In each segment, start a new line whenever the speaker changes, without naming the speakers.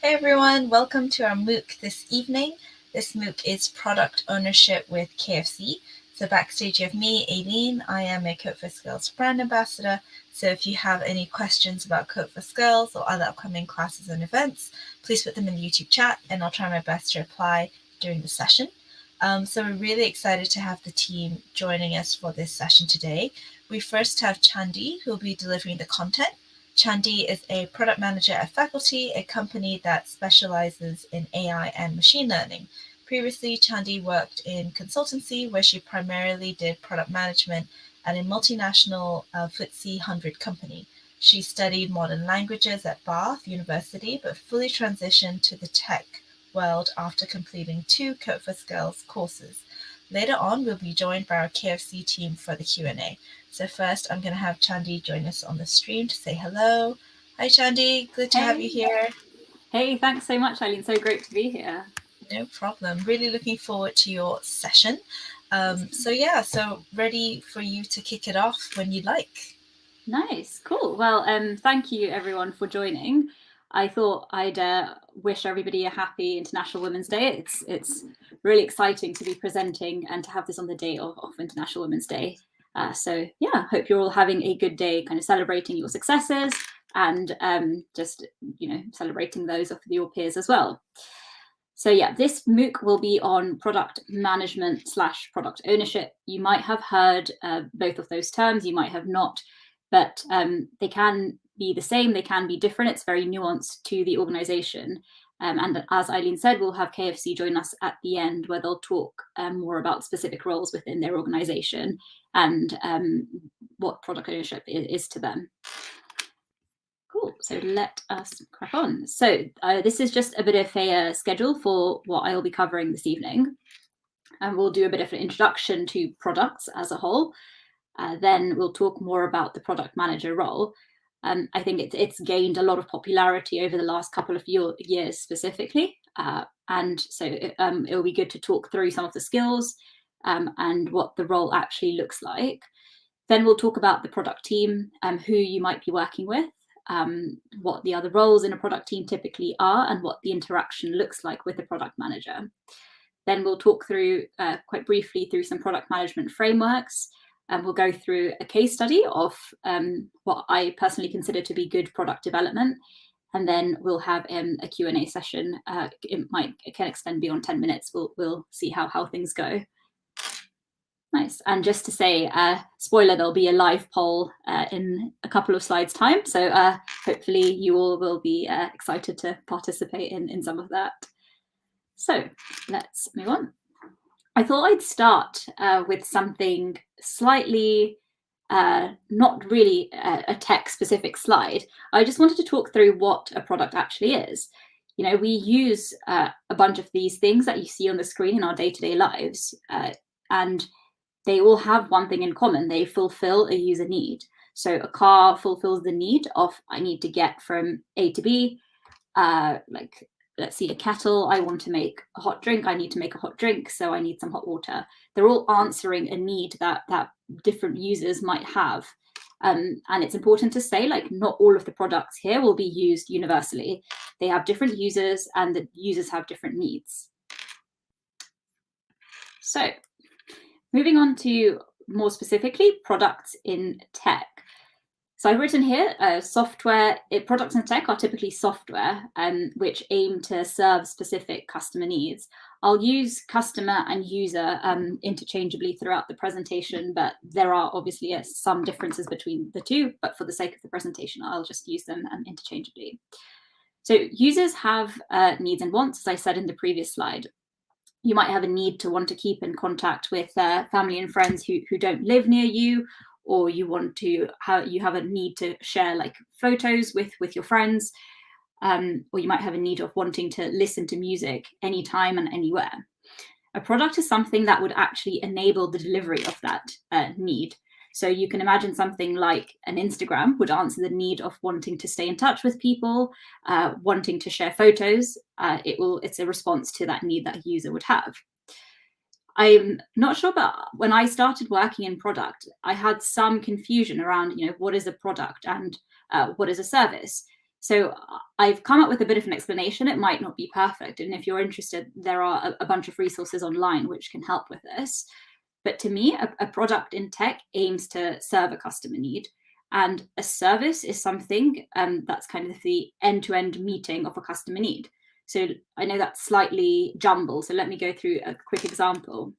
Hey everyone, welcome to our MOOC this evening. This MOOC is Product Ownership with KFC. So backstage you have me, Aileen. I am a Coat for Skills brand ambassador. So if you have any questions about Coat for Skills or other upcoming classes and events, please put them in the YouTube chat and I'll try my best to reply during the session. So we're really excited to have the team joining us for this session today. We first have Chandi, who will be delivering the content. Chandi is a product manager at Faculty, a company that specializes in AI and machine learning. Previously, Chandi worked in consultancy, where she primarily did product management at a multinational FTSE 100 company. She studied modern languages at Bath University, but fully transitioned to the tech world after completing 2 Code for Skills courses. Later on, we'll be joined by our KFC team for the Q&A. So first, I'm going to have Chandi join us on the stream to say hello. Hi, Chandi. Good to have you here.
Hey, thanks so much, Eileen. So great to be here.
No problem. Really looking forward to your session. So ready for you to kick it off when you'd like.
Nice, cool. Well, thank you everyone for joining. I thought I'd wish everybody a happy International Women's Day. It's really exciting to be presenting and to have this on the day of International Women's Day. So yeah, hope you're all having a good day, kind of celebrating your successes and just celebrating those of your peers as well. So yeah, this MOOC will be on product management / product ownership. You might have heard both of those terms, you might have not, but they can be the same, they can be different. It's very nuanced to the organization. And as Eileen said, we'll have KFC join us at the end where they'll talk more about specific roles within their organization and what product ownership is to them. Cool, so let us crack on. So this is just a bit of a schedule for what I'll be covering this evening. And we'll do a bit of an introduction to products as a whole. Then we'll talk more about the product manager role. I think it's gained a lot of popularity over the last couple of years specifically. And so it'll be good to talk through some of the skills and what the role actually looks like. Then we'll talk about the product team, who you might be working with, what the other roles in a product team typically are, and what the interaction looks like with the product manager. Then we'll talk through quite briefly through some product management frameworks. We'll go through a case study of what I personally consider to be good product development. And then we'll have a Q&A session. It can extend beyond 10 minutes. We'll see how things go. Nice. And just to say, spoiler, there'll be a live poll in a couple of slides' time. So hopefully you all will be excited to participate in some of that. So let's move on. I thought I'd start with something slightly not really a tech-specific slide. I just wanted to talk through what a product actually is. You know, we use a bunch of these things that you see on the screen in our day-to-day lives, and they all have one thing in common. They fulfill a user need. So a car fulfills the need of I need to get from A to B. Like, let's see, a kettle, I want to make a hot drink. I need to make a hot drink, so I need some hot water. They're all answering a need that different users might have. And it's important to say, like, not all of the products here will be used universally. They have different users and the users have different needs. So moving on to more specifically products in tech. So I've written here, products in tech are typically software which aim to serve specific customer needs. I'll use customer and user interchangeably throughout the presentation, but there are obviously some differences between the two, but for the sake of the presentation, I'll just use them interchangeably. So users have needs and wants, as I said in the previous slide. You might have a need to want to keep in contact with family and friends who don't live near you, or you have a need to share like photos with your friends, or you might have a need of wanting to listen to music anytime and anywhere. A product is something that would actually enable the delivery of that need. So you can imagine something like an Instagram would answer the need of wanting to stay in touch with people, wanting to share photos. It's a response to that need that a user would have. I'm not sure, but when I started working in product, I had some confusion around, what is a product and what is a service? So I've come up with a bit of an explanation. It might not be perfect. And if you're interested, there are a bunch of resources online which can help with this. But to me, a product in tech aims to serve a customer need. And a service is something that's kind of the end-to-end meeting of a customer need. So I know that's slightly jumbled. So let me go through a quick example.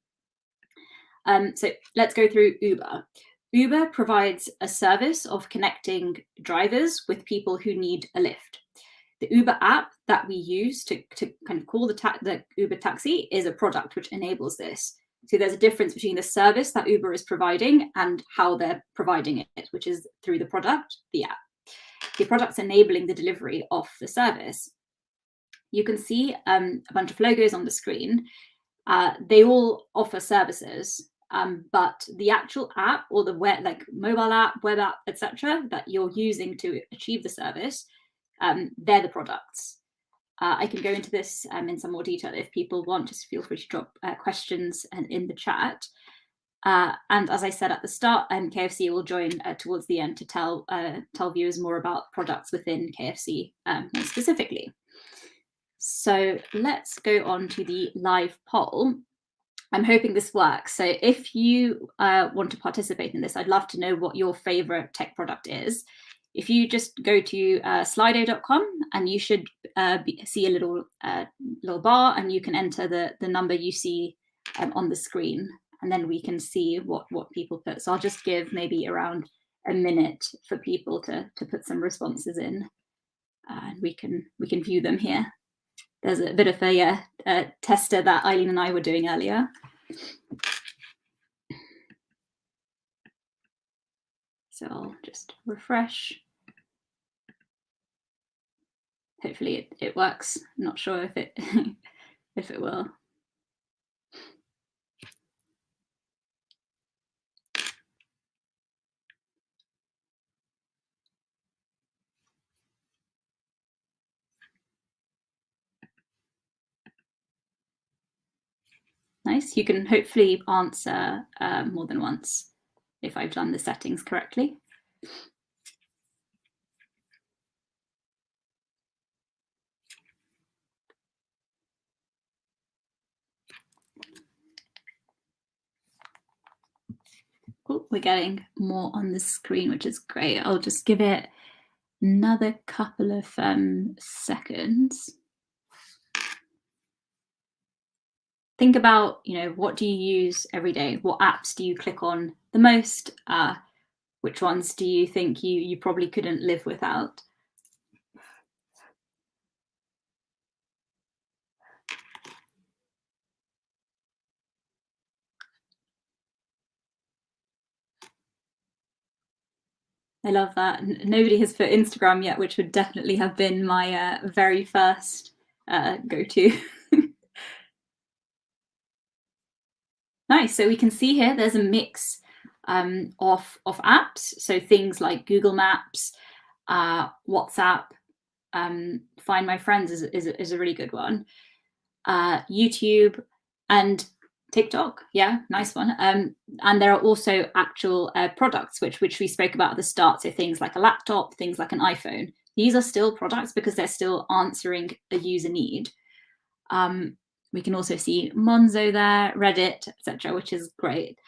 So let's go through Uber. Uber provides a service of connecting drivers with people who need a lift. The Uber app that we use to kind of call the Uber taxi is a product which enables this. So there's a difference between the service that Uber is providing and how they're providing it, which is through the product, the app. The product's enabling the delivery of the service. You can see a bunch of logos on the screen. They all offer services, but the actual app or the mobile app, web app, etc., that you're using to achieve the service, they're the products. I can go into this in some more detail if people want. Just feel free to drop questions in the chat. And as I said at the start, KFC will join towards the end to tell viewers more about products within KFC more specifically. So let's go on to the live poll. I'm hoping this works. So if you want to participate in this, I'd love to know what your favorite tech product is. If you just go to slido.com and you should see a little bar, and you can enter the number you see on the screen, and then we can see what people put. So I'll just give maybe around a minute for people to put some responses in, and we can view them here. There's a bit of a tester that Eileen and I were doing earlier. So I'll just refresh. Hopefully it works. I'm not sure if it if it will. Nice. You can hopefully answer more than once if I've done the settings correctly. Cool. We're getting more on the screen, which is great. I'll just give it another couple of seconds. Think about, what do you use every day? What apps do you click on the most? Which ones do you think you probably couldn't live without? I love that. Nobody has put Instagram yet, which would definitely have been my very first go-to. Nice. So we can see here there's a mix of apps. So things like Google Maps, WhatsApp, Find My Friends is a really good one. YouTube and TikTok, yeah, nice one. And there are also actual products which we spoke about at the start. So things like a laptop, things like an iPhone. These are still products because they're still answering a user need. We can also see Monzo there, Reddit, etc., which is great.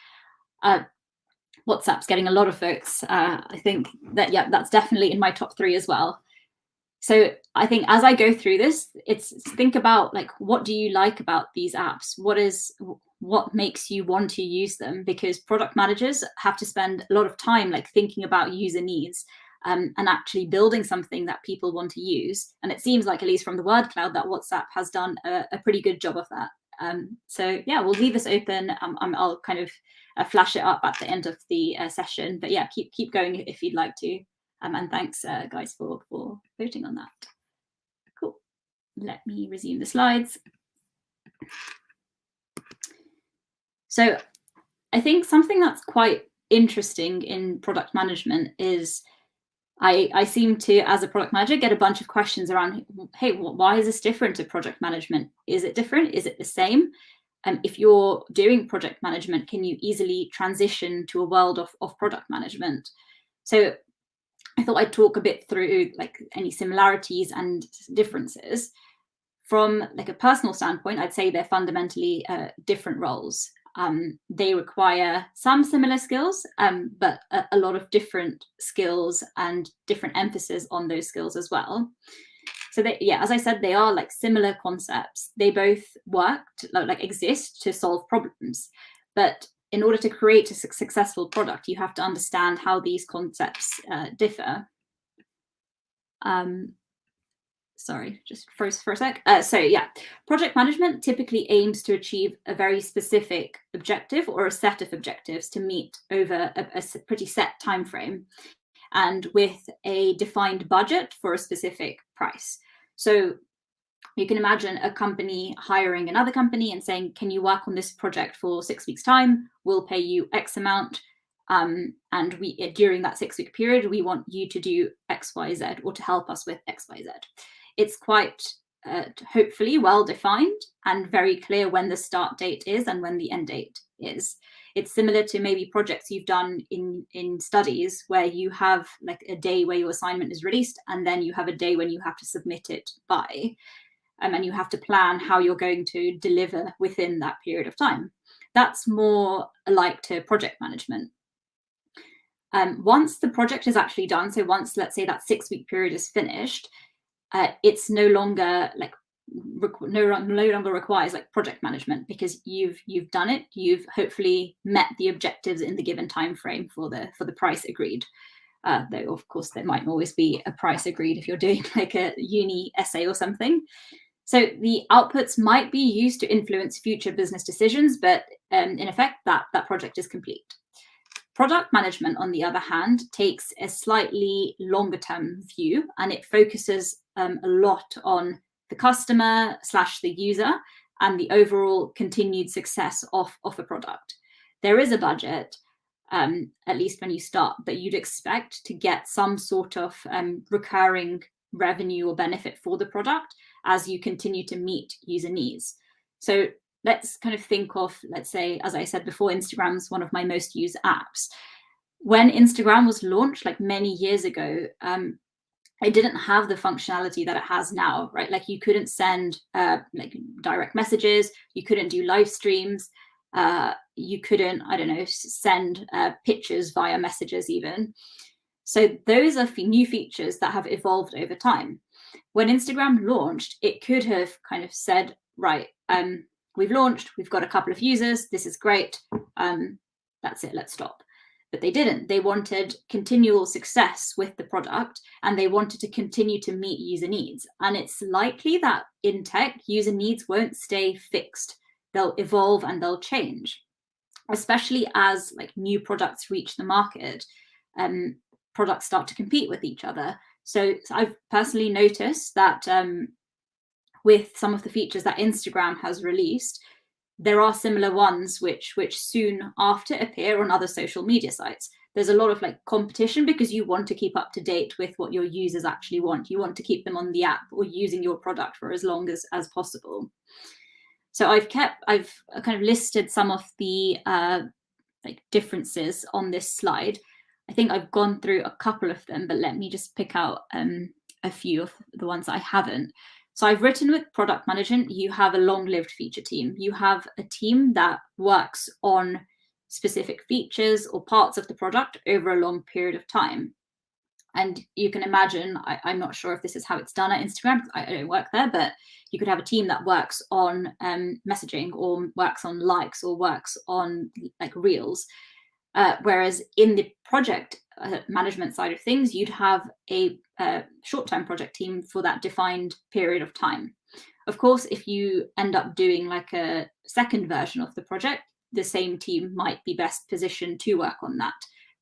WhatsApp's getting a lot of votes. I think that, yeah, that's definitely in my top 3 as well. So I think as I go through this, it's think about what do you like about these apps? What makes you want to use them? Because product managers have to spend a lot of time thinking about user needs and actually building something that people want to use. And it seems like, at least from the word cloud, that WhatsApp has done a pretty good job of that. So yeah, we'll leave this open. I'll kind of flash it up at the end of the session. But yeah, keep going if you'd like to. And thanks, guys, for voting on that. Cool. Let me resume the slides. So I think something that's quite interesting in product management is I seem to, as a product manager, get a bunch of questions around, hey, why is this different to project management? Is it different? Is it the same? If you're doing project management, can you easily transition to a world of product management? So I thought I'd talk a bit through like any similarities and differences. From like a personal standpoint, I'd say they're fundamentally different roles. They require some similar skills, but a lot of different skills and different emphasis on those skills as well. So they, yeah, as I said, they are like similar concepts. They both work to, like exist to solve problems, but in order to create a successful product, you have to understand how these concepts differ. Sorry, just froze for a sec. So yeah, project management typically aims to achieve a very specific objective or a set of objectives to meet over a pretty set time frame, and with a defined budget for a specific price. So you can imagine a company hiring another company and saying, can you work on this project for 6 weeks time? We'll pay you X amount. And we, during that 6-week period, we want you to do X, Y, Z, or to help us with X, Y, Z. It's quite hopefully well defined and very clear when the start date is and when the end date is. It's similar to maybe projects you've done in studies where you have like a day where your assignment is released and then you have a day when you have to submit it by. And you have to plan how you're going to deliver within that period of time. That's more alike to project management. Once the project is actually done, so once, let's say, that 6-week period is finished, it's no longer like no longer requires like project management, because you've done it. You've hopefully met the objectives in the given time frame for the price agreed. Though of course there might always be a price agreed if you're doing like a uni essay or something. So the outputs might be used to influence future business decisions, but in effect, that project is complete. Product management, on the other hand, takes a slightly longer term view, and it focuses a lot on the customer / the user and the overall continued success of a product. There is a budget, at least when you start, that you'd expect to get some sort of recurring revenue or benefit for the product as you continue to meet user needs. So let's kind of think of, let's say, as I said before, Instagram's one of my most used apps. When Instagram was launched, like many years ago, it didn't have the functionality that it has now, right? Like you couldn't send like direct messages, you couldn't do live streams, you couldn't, I don't know, send pictures via messages even. So those are new features that have evolved over time. When Instagram launched, it could have kind of said, right, we've launched, we've got a couple of users, this is great, that's it, let's stop. But they didn't. They wanted continual success with the product, and they wanted to continue to meet user needs. And it's likely that in tech, user needs won't stay fixed. They'll evolve and they'll change, especially as like new products reach the market. Products start to compete with each other. So I've personally noticed that with some of the features that Instagram has released, there are similar ones which soon after appear on other social media sites. There's a lot of like competition because you want to keep up to date with what your users actually want. You want to keep them on the app or using your product for as long as possible. So I've kind of listed some of the like differences on this slide. I think I've gone through a couple of them, but let me just pick out a few of the ones I haven't. So I've written with product management, you have a long-lived feature team. You have a team that works on specific features or parts of the product over a long period of time. And you can imagine, I'm not sure if this is how it's done at Instagram, I don't work there, but you could have a team that works on messaging or works on likes or works on like reels. Whereas in the project management side of things, you'd have a short-term project team for that defined period of time. Of course, if you end up doing like a second version of the project, the same team might be best positioned to work on that.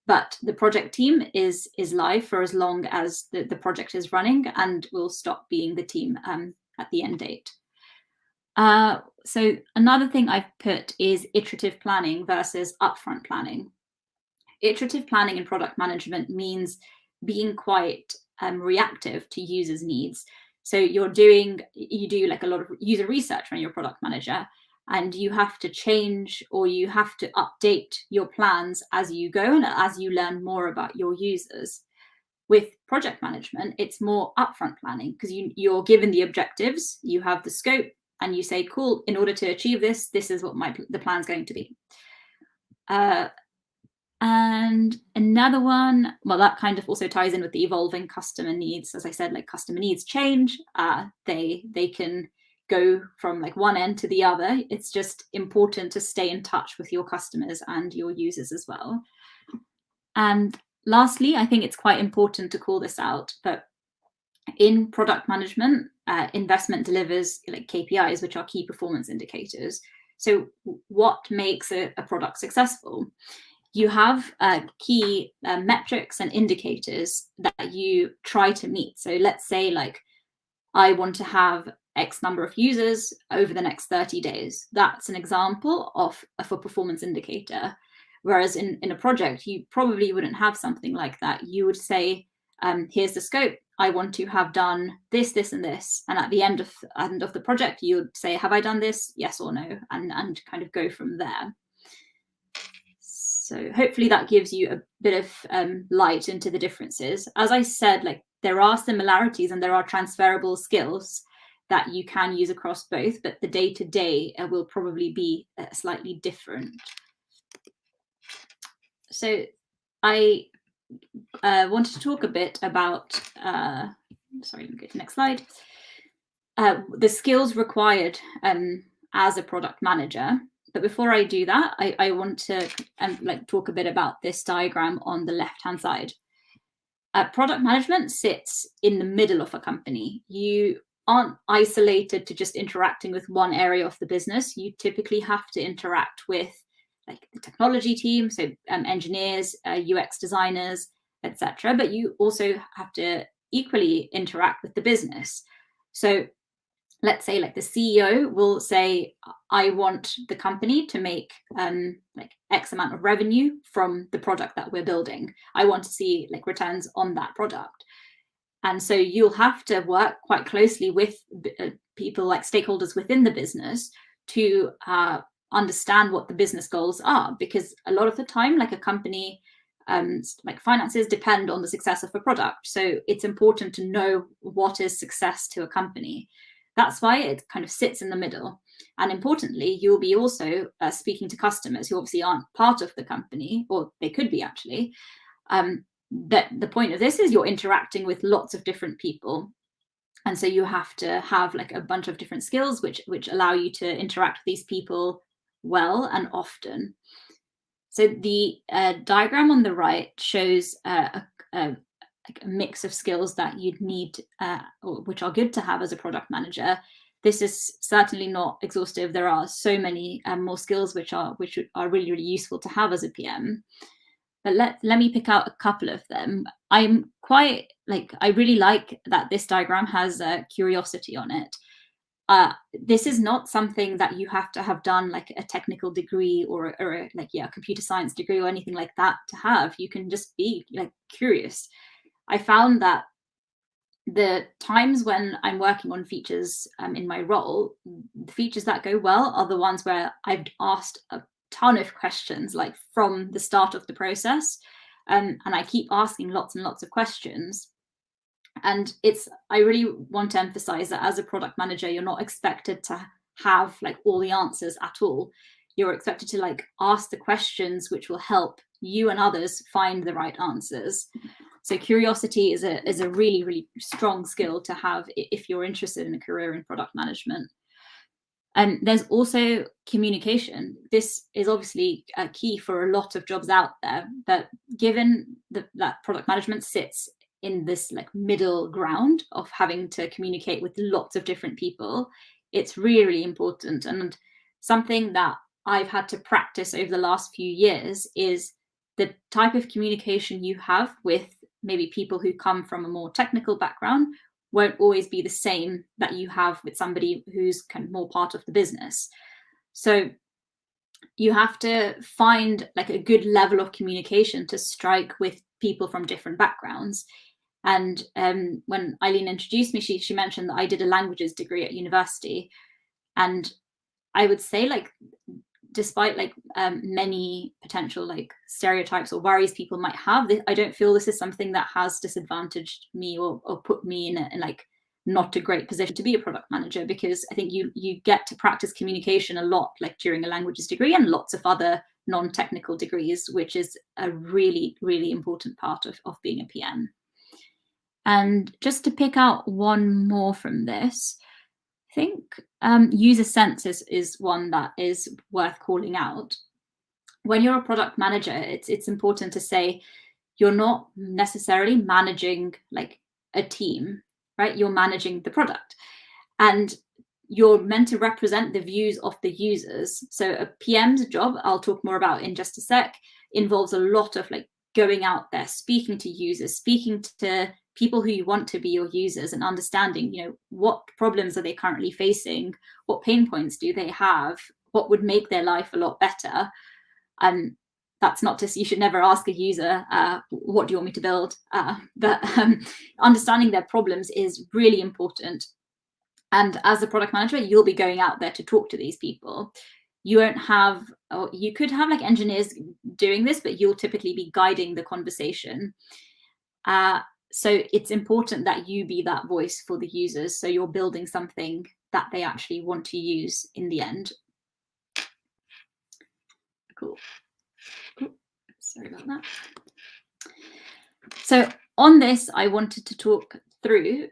But the project team is live for as long as the project is running and will stop being the team at the end date. So another thing I've put is iterative planning versus upfront planning. Iterative planning in product management means being quite reactive to users' needs. So you do like a lot of user research when you're a product manager, and you have to change or you have to update your plans as you go and as you learn more about your users. With project management, it's more upfront planning, because you're given the objectives, you have the scope, and you say, cool, in order to achieve this, this is what the plan's going to be. And another one, well, that kind of also ties in with the evolving customer needs. As I said, like customer needs change. They can go from like one end to the other. It's just important to stay in touch with your customers and your users as well. And lastly, I think it's quite important to call this out, but in product management, investment delivers like KPIs, which are key performance indicators. So what makes a product successful? You have key metrics and indicators that you try to meet. So let's say like I want to have X number of users over the next 30 days. That's an example of a performance indicator. Whereas in a project, you probably wouldn't have something like that. You would say, here's the scope. I want to have done this, this, and this. And at the end of the project, you would say, have I done this? Yes or no? And kind of go from there. So hopefully that gives you a bit of light into the differences. As I said, like there are similarities and there are transferable skills that you can use across both, but the day-to-day will probably be slightly different. So I wanted to talk a bit about, sorry, let me go to the next slide, the skills required as a product manager. But before I do that, I want to talk a bit about this diagram on the left-hand side. Product management sits in the middle of a company. You aren't isolated to just interacting with one area of the business. You typically have to interact with like the technology team, so engineers, UX designers, etc. But you also have to equally interact with the business. So let's say like the CEO will say, I want the company to make like X amount of revenue from the product that we're building. I want to see like returns on that product. And so you'll have to work quite closely with people like stakeholders within the business to understand what the business goals are, because a lot of the time, like a company, like finances depend on the success of a product. So it's important to know what is success to a company. That's why it kind of sits in the middle. And importantly, you'll be also speaking to customers who obviously aren't part of the company, or they could be actually. That the point of this is you're interacting with lots of different people. And so you have to have like a bunch of different skills which allow you to interact with these people well and often. So the diagram on the right shows a mix of skills that you'd need, which are good to have as a product manager. This is certainly not exhaustive. There are so many more skills which are really, really useful to have as a PM. But let me pick out a couple of them. I really like that this diagram has curiosity on it. This is not something that you have to have done like a technical degree or a computer science degree or anything like that to have. You can just be like curious. I found that the times when I'm working on features in my role, the features that go well are the ones where I've asked a ton of questions, like from the start of the process, and I keep asking lots and lots of questions. And I really want to emphasize that as a product manager, you're not expected to have like all the answers at all. You're expected to like ask the questions which will help you and others find the right answers. So curiosity is a really, really strong skill to have if you're interested in a career in product management. And there's also communication. This is obviously a key for a lot of jobs out there, but given that product management sits in this like middle ground of having to communicate with lots of different people, it's really, really important. And something that I've had to practice over the last few years is the type of communication you have with maybe people who come from a more technical background won't always be the same that you have with somebody who's kind of more part of the business. So you have to find like a good level of communication to strike with people from different backgrounds. And when Eileen introduced me, she mentioned that I did a languages degree at university. And I would say like despite like many potential like stereotypes or worries people might have, I don't feel this is something that has disadvantaged me or put me in like not a great position to be a product manager, because I think you get to practice communication a lot, like during a languages degree and lots of other non-technical degrees, which is a really, really important part of being a PM. And just to pick out one more from this, I think user sense is one that is worth calling out. When you're a product manager, it's important to say you're not necessarily managing like a team, right? You're managing the product, and you're meant to represent the views of the users. So a PM's job, I'll talk more about in just a sec, involves a lot of like going out there, speaking to users, speaking to people who you want to be your users, and understanding, you know, what problems are they currently facing, what pain points do they have, what would make their life a lot better. And that's not to say you should never ask a user, what do you want me to build? But understanding their problems is really important. And as a product manager, you'll be going out there to talk to these people. You won't have, or you could have like engineers doing this, but you'll typically be guiding the conversation. So it's important that you be that voice for the users, so you're building something that they actually want to use in the end. Cool. Sorry about that. So on this, I wanted to talk through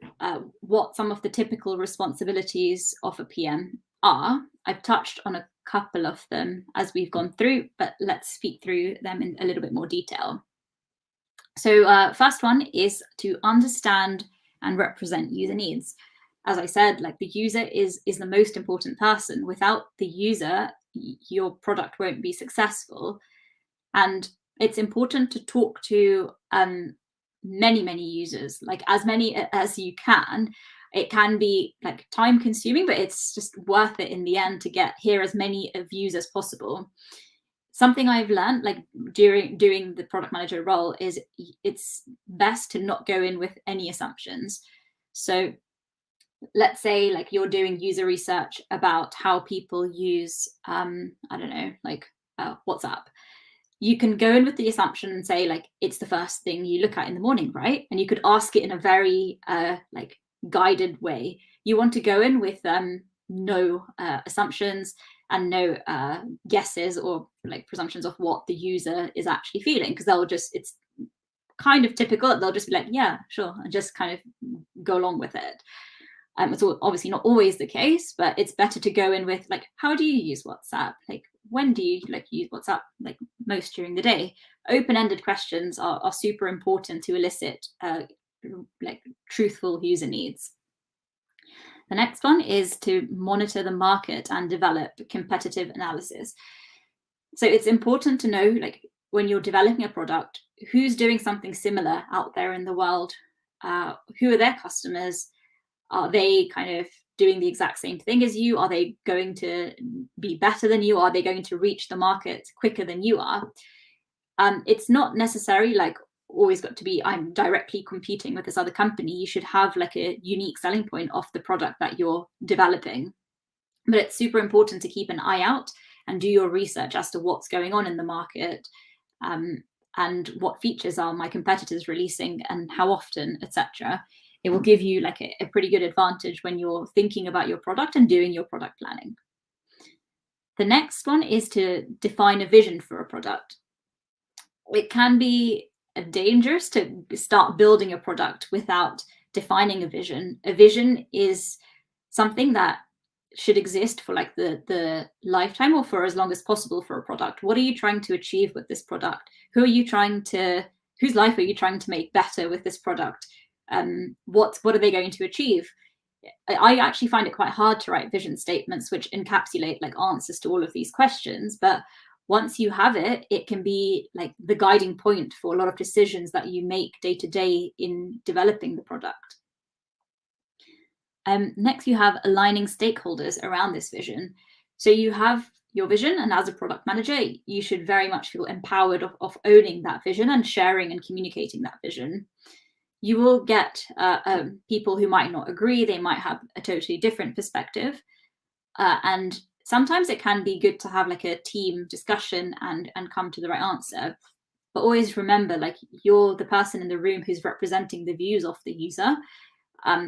what some of the typical responsibilities of a PM are. I've touched on a couple of them as we've gone through, but let's speak through them in a little bit more detail. So first one is to understand and represent user needs. As I said, like the user is the most important person. Without the user, your product won't be successful. And it's important to talk to many users, like as many as you can. It can be like time consuming, but it's just worth it in the end to hear as many of you as possible. Something I've learned like during doing the product manager role is it's best to not go in with any assumptions. So let's say like you're doing user research about how people use, I don't know, like WhatsApp. You can go in with the assumption and say like it's the first thing you look at in the morning, right? And you could ask it in a very like guided way. You want to go in with no assumptions and no guesses or like presumptions of what the user is actually feeling, because it's kind of typical that they'll just be like, yeah, sure, and just kind of go along with it. It's obviously not always the case, but it's better to go in with like, how do you use WhatsApp? Like, when do you like use WhatsApp? Like most during the day. Open-ended questions are super important to elicit like truthful user needs. The next one is to monitor the market and develop competitive analysis. So it's important to know, like when you're developing a product, who's doing something similar out there in the world? Who are their customers? Are they kind of doing the exact same thing as you? Are they going to be better than you? Are they going to reach the market quicker than you are? It's not necessarily like always got to be I'm directly competing with this other company. You should have like a unique selling point of the product that you're developing. But it's super important to keep an eye out and do your research as to what's going on in the market, and what features are my competitors releasing and how often, etc. It will give you like a pretty good advantage when you're thinking about your product and doing your product planning. The next one is to define a vision for a product. It can be dangerous to start building a product without defining a vision. A vision is something that should exist for like the lifetime or for as long as possible for a product. What are you trying to achieve with this product? Whose life are you trying to make better with this product? What are they going to achieve? I actually find it quite hard to write vision statements which encapsulate like answers to all of these questions, but once you have it, it can be like the guiding point for a lot of decisions that you make day to day in developing the product. Next, you have aligning stakeholders around this vision. So you have your vision, and as a product manager, you should very much feel empowered of owning that vision and sharing and communicating that vision. You will get people who might not agree. They might have a totally different perspective. And sometimes it can be good to have like a team discussion and come to the right answer. But always remember, like, you're the person in the room who's representing the views of the user.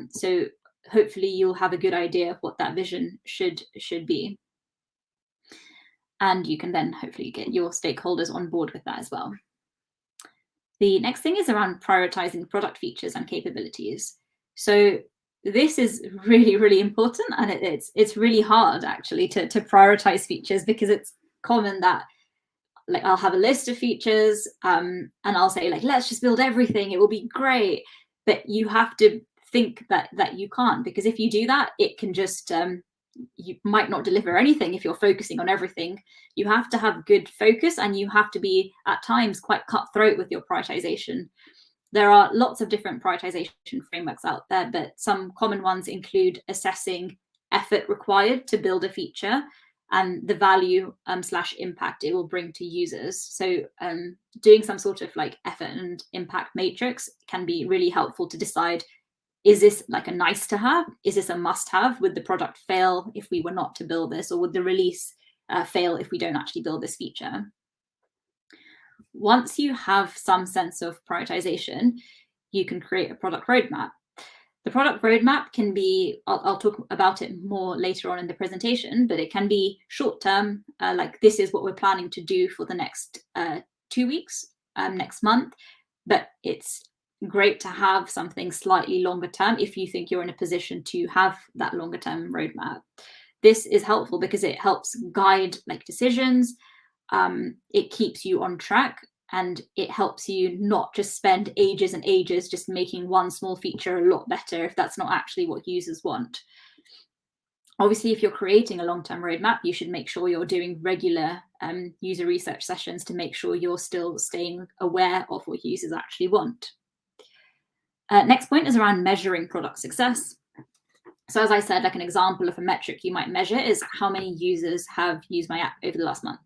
So hopefully you'll have a good idea of what that vision should be. And you can then hopefully get your stakeholders on board with that as well. The next thing is around prioritizing product features and capabilities. So this is really, really important, and it's really hard actually to prioritize features, because it's common that, like, I'll have a list of features and I'll say, like, let's just build everything, it will be great. But you have to think that you can't, because if you do that, it can just you might not deliver anything if you're focusing on everything. You have to have good focus, and you have to be at times quite cutthroat with your prioritization. There are lots of different prioritization frameworks out there, but some common ones include assessing effort required to build a feature and the value / impact it will bring to users. So doing some sort of like effort and impact matrix can be really helpful to decide, is this like a nice to have? Is this a must have? Would the product fail if we were not to build this? Or would the release fail if we don't actually build this feature? Once you have some sense of prioritization, you can create a product roadmap. The product roadmap can be, I'll talk about it more later on in the presentation, but it can be short term, like this is what we're planning to do for the next 2 weeks, next month. But it's great to have something slightly longer term if you think you're in a position to have that longer term roadmap. This is helpful because it helps guide like decisions. It keeps you on track, and it helps you not just spend ages and ages just making one small feature a lot better if that's not actually what users want. Obviously, if you're creating a long-term roadmap, you should make sure you're doing regular user research sessions to make sure you're still staying aware of what users actually want. Next point is around measuring product success. So as I said, like an example of a metric you might measure is how many users have used my app over the last month.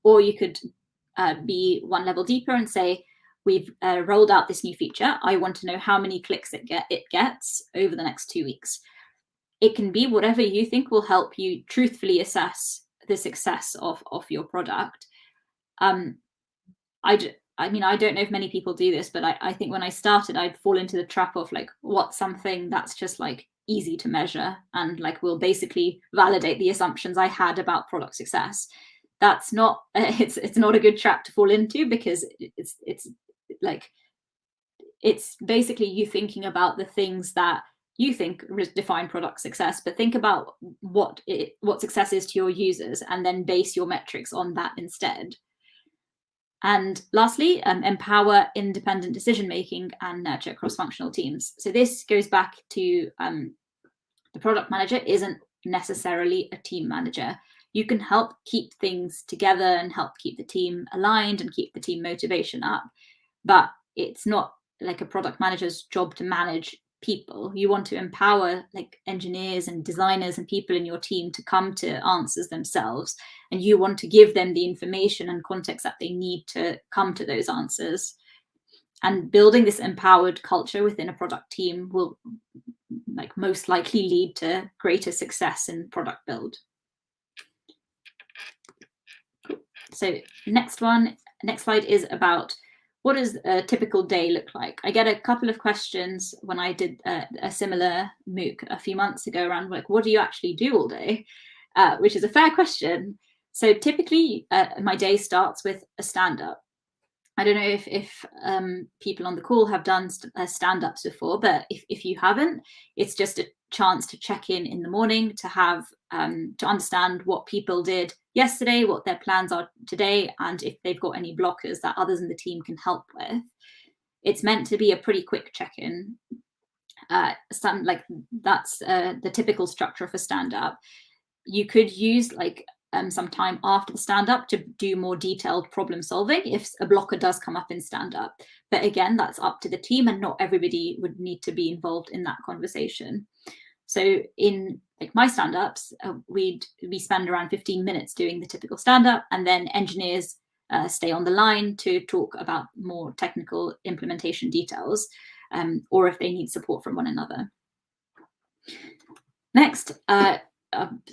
Or you could be one level deeper and say, we've rolled out this new feature. I want to know how many clicks it gets over the next 2 weeks. It can be whatever you think will help you truthfully assess the success of your product. I mean, I don't know if many people do this, but I think when I started, I'd fall into the trap of like, what's something that's just like easy to measure and like will basically validate the assumptions I had about product success. That's not, it's not a good trap to fall into, because it's like, it's basically you thinking about the things that you think define product success, but think about what success is to your users and then base your metrics on that instead. And lastly, empower independent decision-making and nurture cross-functional teams. So this goes back to the product manager isn't necessarily a team manager. You can help keep things together and help keep the team aligned and keep the team motivation up, but it's not like a product manager's job to manage people. You want to empower like engineers and designers and people in your team to come to answers themselves, and you want to give them the information and context that they need to come to those answers. And building this empowered culture within a product team will like most likely lead to greater success in product build. Cool. So next slide is about what does a typical day look like? I get a couple of questions when I did a similar MOOC a few months ago around like, what do you actually do all day? Which is a fair question. So typically my day starts with a stand-up. I don't know if people on the call have done stand-ups before, but if you haven't, it's just a chance to check in the morning, to have to understand what people did yesterday, what their plans are today, and if they've got any blockers that others in the team can help with. It's meant to be a pretty quick check-in. That's the typical structure of a stand-up. You could use like some time after the stand-up to do more detailed problem solving if a blocker does come up in stand-up. But again, that's up to the team, and not everybody would need to be involved in that conversation. So in like my stand-ups, we spend around 15 minutes doing the typical stand-up, and then engineers stay on the line to talk about more technical implementation details, or if they need support from one another. Next,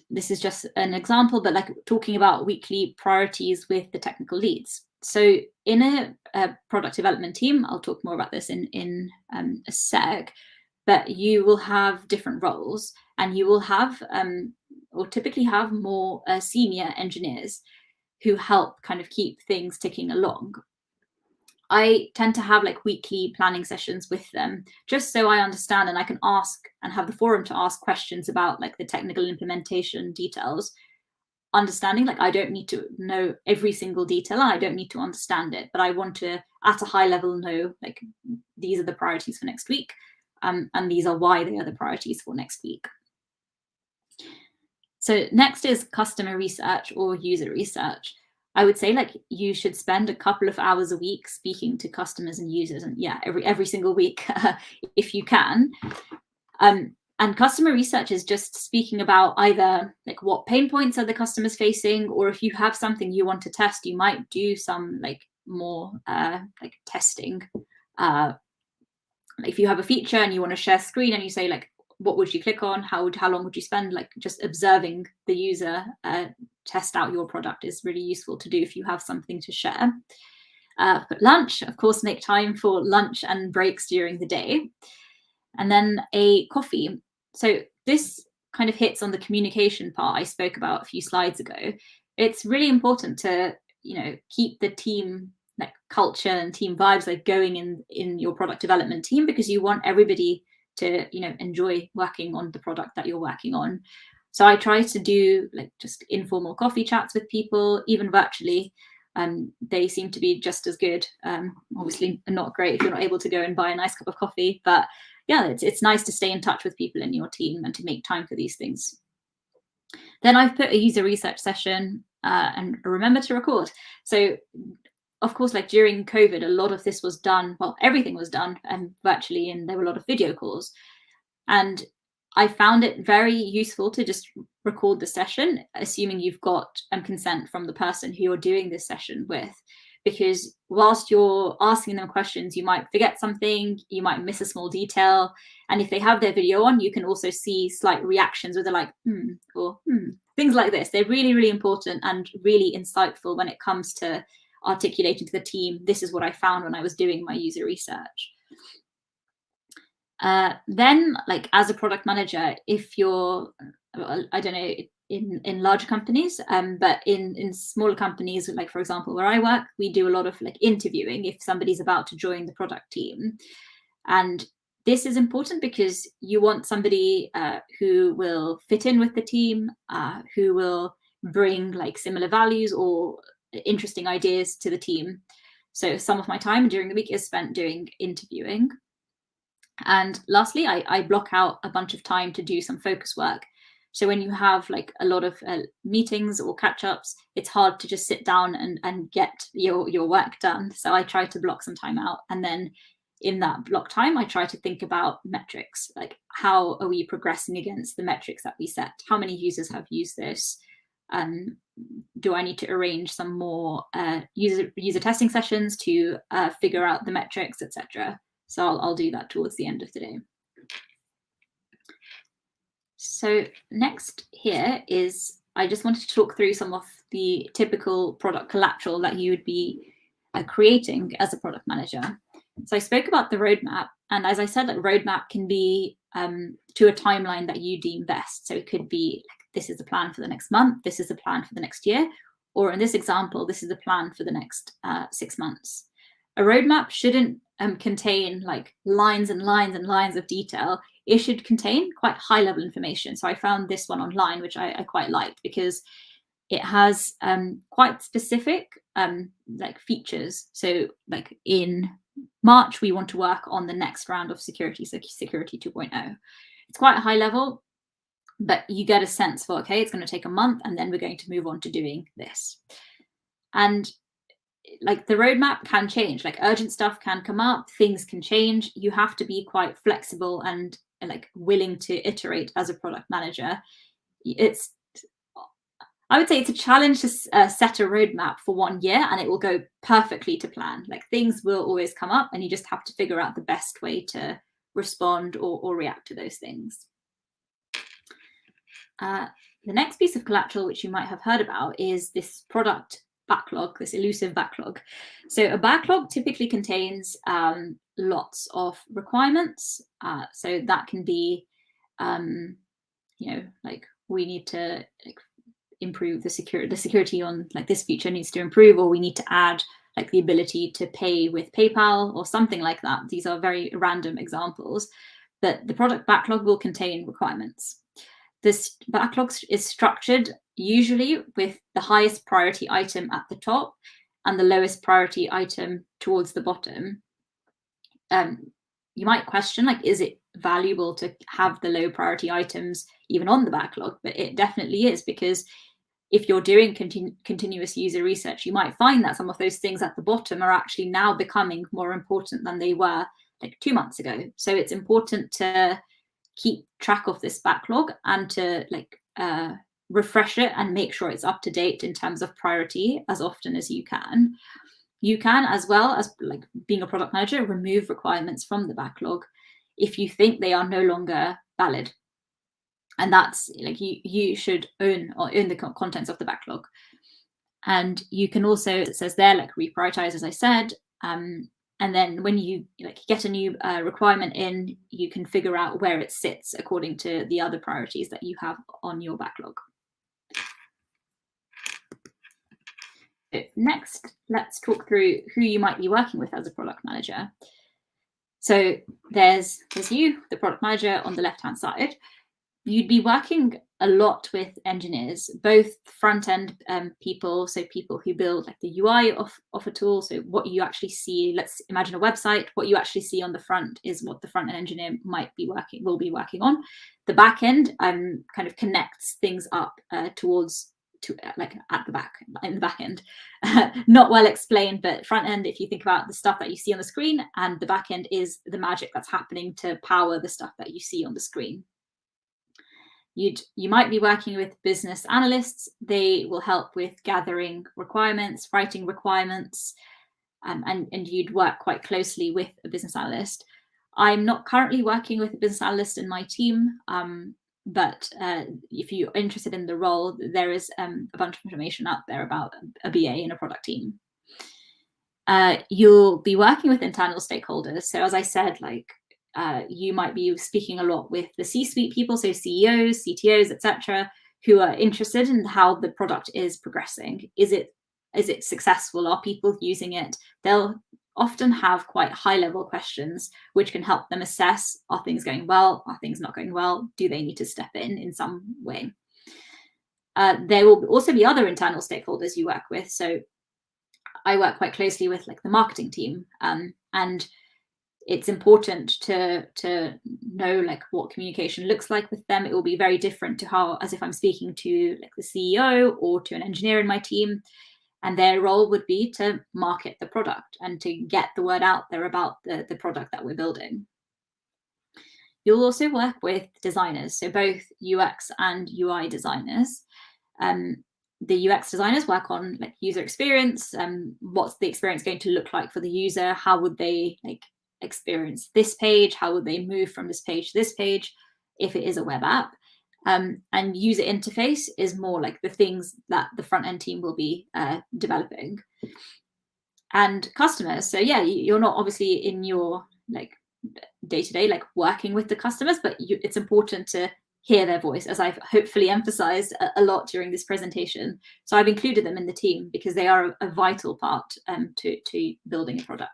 this is just an example, but like talking about weekly priorities with the technical leads. So in a product development team, I'll talk more about this in a sec, but you will have different roles, and you will have or typically have more senior engineers who help kind of keep things ticking along. I tend to have like weekly planning sessions with them, just so I understand and I can ask and have the forum to ask questions about like the technical implementation details. Understanding, like, I don't need to know every single detail, and I don't need to understand it, but I want to, at a high level, know like these are the priorities for next week, and these are why they are the priorities for next week. So next is customer research or user research. I would say like you should spend a couple of hours a week speaking to customers and users, and yeah, every single week if you can. And customer research is just speaking about either like what pain points are the customers facing, or if you have something you want to test, you might do some like more like testing. If you have a feature and you want to share screen, and you say like, what would you click on? How long would you spend? Like just observing the user test out your product is really useful to do if you have something to share. But lunch, of course, make time for lunch and breaks during the day. And then a coffee. So this kind of hits on the communication part I spoke about a few slides ago. It's really important to, keep the team like culture and team vibes like going in your product development team, because you want everybody to, enjoy working on the product that you're working on. So I try to do like just informal coffee chats with people, even virtually. They seem to be just as good. Obviously not great if you're not able to go and buy a nice cup of coffee, but yeah, it's nice to stay in touch with people in your team and to make time for these things. Then I've put a user research session and remember to record. So of course, like during COVID, a lot of this was done, well, everything was done virtually, and there were a lot of video calls. And I found it very useful to just record the session, assuming you've got consent from the person who you're doing this session with. Because whilst you're asking them questions, you might forget something, you might miss a small detail. And if they have their video on, you can also see slight reactions where they're like, or things like this. They're really, really important and really insightful when it comes to articulating to the team, this is what I found when I was doing my user research. Then, like as a product manager, if you're, I don't know, in larger companies, but in smaller companies, like for example, where I work, we do a lot of like interviewing if somebody's about to join the product team. And this is important because you want somebody who will fit in with the team, who will bring like similar values or interesting ideas to the team. So some of my time during the week is spent doing interviewing. And lastly, I block out a bunch of time to do some focus work. So when you have like a lot of meetings or catch-ups, it's hard to just sit down and get your work done. So I try to block some time out. And then in that block time, I try to think about metrics, like how are we progressing against the metrics that we set? How many users have used this? Do I need to arrange some more user testing sessions to figure out the metrics, etc.? So I'll do that towards the end of the day. So next here is, I just wanted to talk through some of the typical product collateral that you would be creating as a product manager. So I spoke about the roadmap, and as I said, like roadmap can be to a timeline that you deem best. So it could be like, this is the plan for the next month, this is the plan for the next year, or in this example, this is the plan for the next 6 months. A roadmap shouldn't contain like lines and lines and lines of detail. It should contain quite high level information. So I found this one online, which I quite liked, because it has quite specific like features. So like in March, we want to work on the next round of security, so security 2.0. It's quite high level, but you get a sense for, okay, it's going to take a month and then we're going to move on to doing this. And like the roadmap can change, like urgent stuff can come up, things can change. You have to be quite flexible and like willing to iterate as a product manager. I would say it's a challenge to set a roadmap for 1 year and it will go perfectly to plan. Like things will always come up and you just have to figure out the best way to respond or react to those things. the next piece of collateral, which you might have heard about, is this product backlog, this elusive backlog. So a backlog typically contains lots of requirements. So that can be, like we need to improve the security on this feature needs to improve, or we need to add the ability to pay with PayPal or something like that. These are very random examples, but the product backlog will contain requirements. This backlog is structured usually with the highest priority item at the top and the lowest priority item towards the bottom. You might question, is it valuable to have the low priority items even on the backlog? But it definitely is, because if you're doing continuous user research, you might find that some of those things at the bottom are actually now becoming more important than they were 2 months ago. So it's important to keep track of this backlog and to refresh it and make sure it's up to date in terms of priority as often as you can. You can, as well as being a product manager, remove requirements from the backlog if you think they are no longer valid. And that's you should own the contents of the backlog. And you can also, it says there, reprioritize, as I said. And then when you get a new requirement in, you can figure out where it sits according to the other priorities that you have on your backlog. So next, let's talk through who you might be working with as a product manager. So there's you, the product manager, on the left-hand side. You'd be working a lot with engineers, both front-end people, so people who build the UI of a tool. So what you actually see, let's imagine a website, what you actually see on the front is what the front-end engineer will be working on. The back end kind of connects things up at the back, in the back end. Not well explained, but front end, if you think about the stuff that you see on the screen, and the back end is the magic that's happening to power the stuff that you see on the screen. You might be working with business analysts. They will help with gathering requirements, writing requirements, and you'd work quite closely with a business analyst. I'm not currently working with a business analyst in my team, but if you're interested in the role, there is a bunch of information out there about a BA in a product team. You'll be working with internal stakeholders. So as I said, you might be speaking a lot with the C-suite people, so CEOs, CTOs, etc., who are interested in how the product is progressing. Is it successful? Are people using it? They'll often have quite high-level questions, which can help them assess, are things going well? Are things not going well? Do they need to step in some way? There will also be other internal stakeholders you work with. So I work quite closely with the marketing team, and it's important to know what communication looks like with them. It will be very different to as if I'm speaking to the CEO or to an engineer in my team, and their role would be to market the product and to get the word out there about the product that we're building. You'll also work with designers, so both UX and UI designers. The UX designers work on user experience. What's the experience going to look like for the user? How would they experience this page? How would they move from this page to this page if it is a web app? And user interface is more the things that the front end team will be developing. And customers, so yeah, you're not obviously in your day-to-day working with the customers, but it's important to hear their voice, as I've hopefully emphasized a lot during this presentation. So I've included them in the team because they are a vital part to building a product.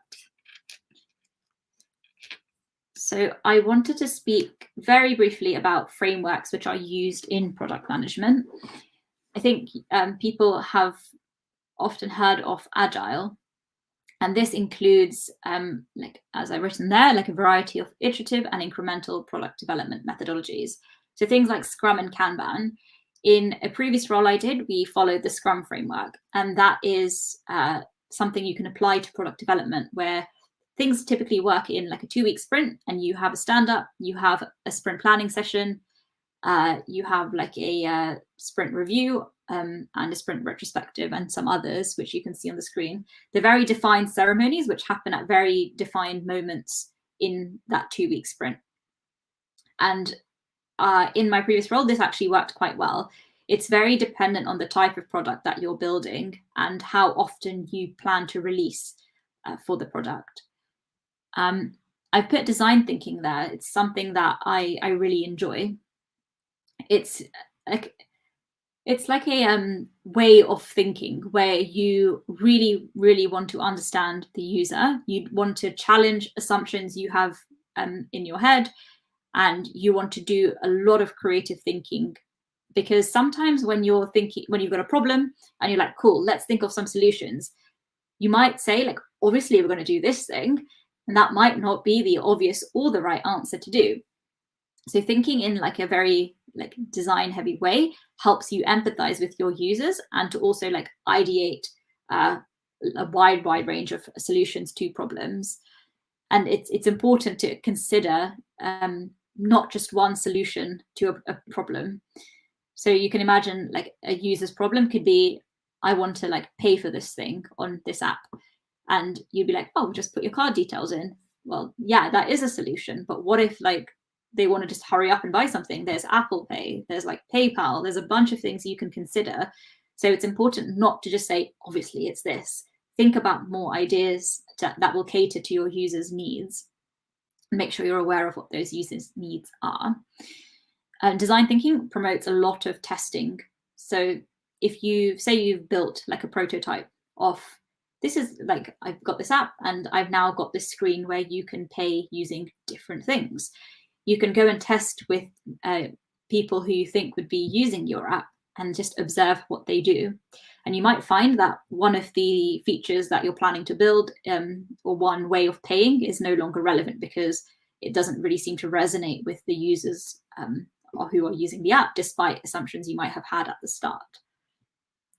So I wanted to speak very briefly about frameworks which are used in product management. I think people have often heard of Agile, and this includes, as I've written there, a variety of iterative and incremental product development methodologies. So things like Scrum and Kanban. In a previous role I did, we followed the Scrum framework, and that is something you can apply to product development, where things typically work in a 2-week sprint, and you have a stand-up, you have a sprint planning session, you have a sprint review and a sprint retrospective, and some others which you can see on the screen. They're very defined ceremonies which happen at very defined moments in that 2-week sprint. And in my previous role, this actually worked quite well. it's very dependent on the type of product that you're building and how often you plan to release for the product. I've put design thinking there. It's something that I really enjoy. It's like a way of thinking where you really, really want to understand the user. You want to challenge assumptions you have in your head, and you want to do a lot of creative thinking. Because sometimes when you're thinking, when you've got a problem and you're like, cool, let's think of some solutions, you might say, like, obviously we're going to do this thing, and that might not be the obvious or the right answer to do. So thinking in like a very like design heavy way helps you empathize with your users and to also like ideate a wide range of solutions to problems. And it's important to consider not just one solution to a problem. So you can imagine like a user's problem could be, I want to like pay for this thing on this app. And you'd be like, oh, just put your card details in. Well, yeah, that is a solution. But what if like they want to just hurry up and buy something? There's Apple Pay, there's like PayPal, there's a bunch of things you can consider. So it's important not to just say, obviously it's this. Think about more ideas that will cater to your users' needs. Make sure you're aware of what those users' needs are. Design thinking promotes a lot of testing. So if you say you've built like a prototype of, this is like, I've got this app and I've now got this screen where you can pay using different things. You can go and test with people who you think would be using your app and just observe what they do. And you might find that one of the features that you're planning to build or one way of paying is no longer relevant because it doesn't really seem to resonate with the users or who are using the app, despite assumptions you might have had at the start.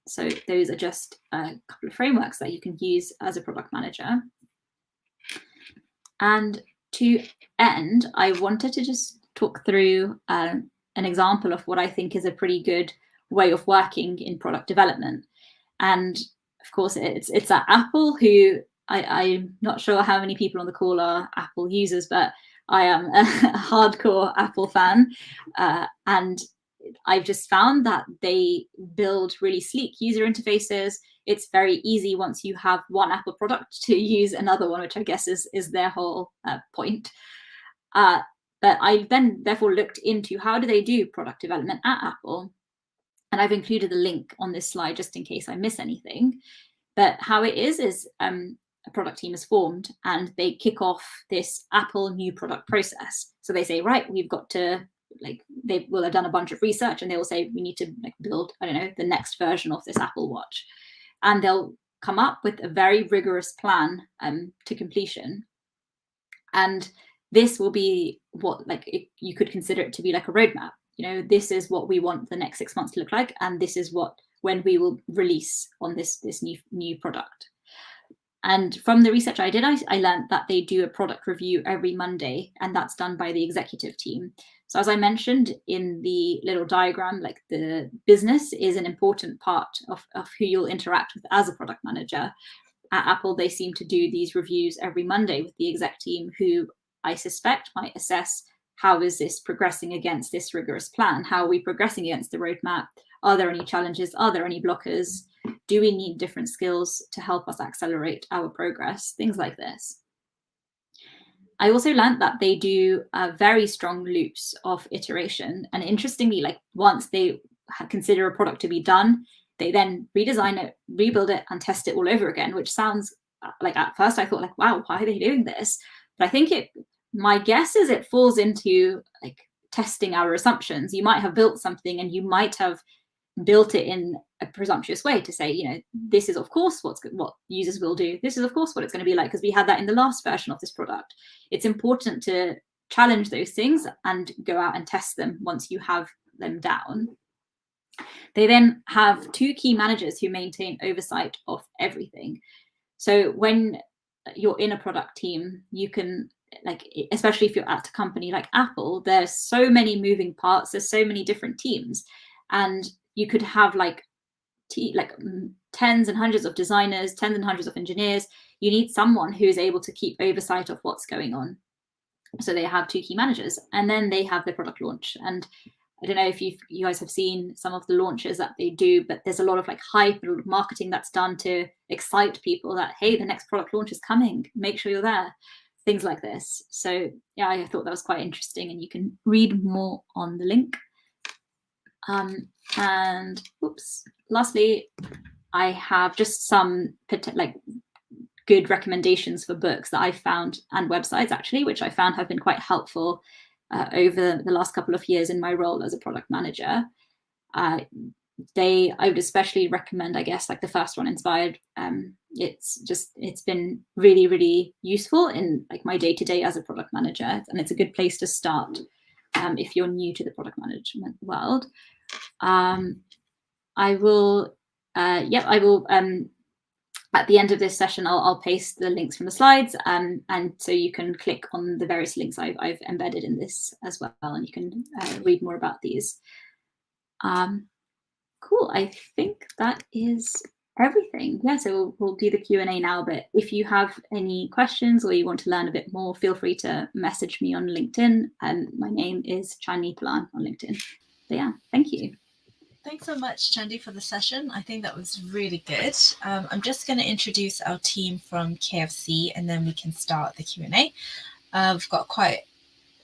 So those are just a couple of frameworks that you can use as a product manager. And to end, I wanted to just talk through an example of what I think is a pretty good way of working in product development. And of course, it's at Apple, who I'm not sure how many people on the call are Apple users, but I am a hardcore Apple fan. And I've just found that they build really sleek user interfaces. It's very easy once you have one Apple product to use another one, which I guess is their whole point. But I then therefore looked into how do they do product development at Apple. And I've included a link on this slide just in case I miss anything. But how it is a product team is formed and they kick off this Apple new product process. So they say, right, we've got to, like, they will have done a bunch of research and they will say, we need to like build, I don't know, the next version of this Apple Watch. And they'll come up with a very rigorous plan to completion. And this will be what, like, you could consider it to be like a roadmap. You know, this is what we want the next 6 months to look like, and this is when we will release on this new product. And from the research I did, I learned that they do a product review every Monday, and that's done by the executive team. So as I mentioned in the little diagram, like the business is an important part of who you'll interact with as a product manager. At Apple, they seem to do these reviews every Monday with the exec team, who I suspect might assess, how is this progressing against this rigorous plan? How are we progressing against the roadmap? Are there any challenges? Are there any blockers? Do we need different skills to help us accelerate our progress? Things like this. I also learned that they do very strong loops of iteration. And interestingly, like once they consider a product to be done, they then redesign it, rebuild it, and test it all over again, which sounds like, at first I thought like, wow, why are they doing this? But I think my guess is it falls into like testing our assumptions. You might have built something and you might have built it in a presumptuous way to say, you know, this is of course what users will do. This is of course what it's going to be like because we had that in the last version of this product. It's important to challenge those things and go out and test them once you have them down. They then have 2 key managers who maintain oversight of everything. So when you're in a product team, you can, like, especially if you're at a company like Apple, there's so many moving parts, there's so many different teams, and you could have like tens and hundreds of designers, tens and hundreds of engineers. You need someone who is able to keep oversight of what's going on. So they have 2 key managers, and then they have the product launch. And I don't know if you guys have seen some of the launches that they do, but there's a lot of like hype and a lot of marketing that's done to excite people that, hey, the next product launch is coming, make sure you're there, things like this. So yeah, I thought that was quite interesting, and you can read more on the link. And oops, lastly, I have just some like good recommendations for books that I found, and websites actually, which I found have been quite helpful over the last couple of years in my role as a product manager. I would especially recommend, I guess, like the first one, Inspired. It's been really, really useful in like my day-to-day as a product manager, and it's a good place to start if you're new to the product management world. I will at the end of this session, I'll paste the links from the slides, and so you can click on the various links I've embedded in this as well, and you can read more about these. Cool, I think that is everything. Yeah, so we'll do the Q&A now, but if you have any questions or you want to learn a bit more, feel free to message me on LinkedIn. My name is Chandni Palan on LinkedIn. But yeah, thank you.
Thanks so much, Chandi, for the session. I think that was really good. I'm just going to introduce our team from KFC, and then we can start the Q&A. We've got quite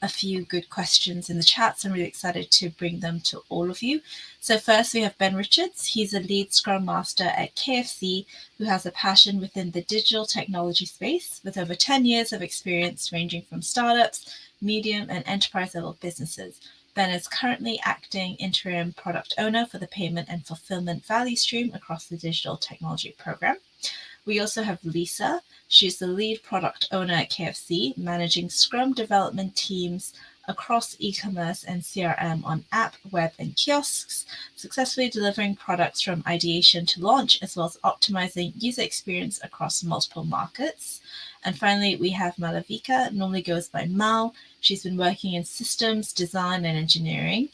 a few good questions in the chat, so I'm really excited to bring them to all of you. So first we have Ben Richards. He's a lead Scrum Master at KFC who has a passion within the digital technology space with over 10 years of experience ranging from startups, medium and enterprise level businesses. Ben is currently acting interim product owner for the payment and fulfillment value stream across the digital technology program. We also have Lisa. She's the lead product owner at KFC, managing Scrum development teams across e-commerce and CRM on app, web, and kiosks, successfully delivering products from ideation to launch, as well as optimizing user experience across multiple markets. And finally, we have Malavika, normally goes by Mal. She's been working in systems, design, and engineering.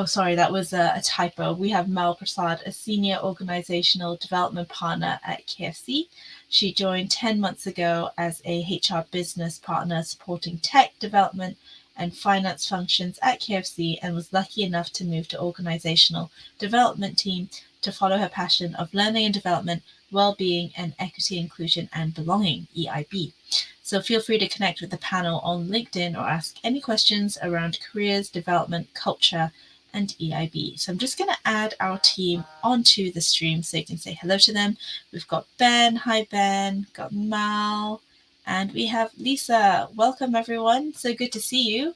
Sorry, that was a typo. We have Mal Prasad, a senior organizational development partner at KFC. She joined 10 months ago as a HR business partner supporting tech development and finance functions at KFC, and was lucky enough to move to organizational development team to follow her passion of learning and development, well-being, and equity, inclusion, and belonging, EIB. So feel free to connect with the panel on LinkedIn or ask any questions around careers, development, culture, and EIB. So I'm just going to add our team onto the stream so you can say hello to them. We've got Ben. Hi, Ben. Got Mal. And we have Lisa. Welcome, everyone. So good to see you.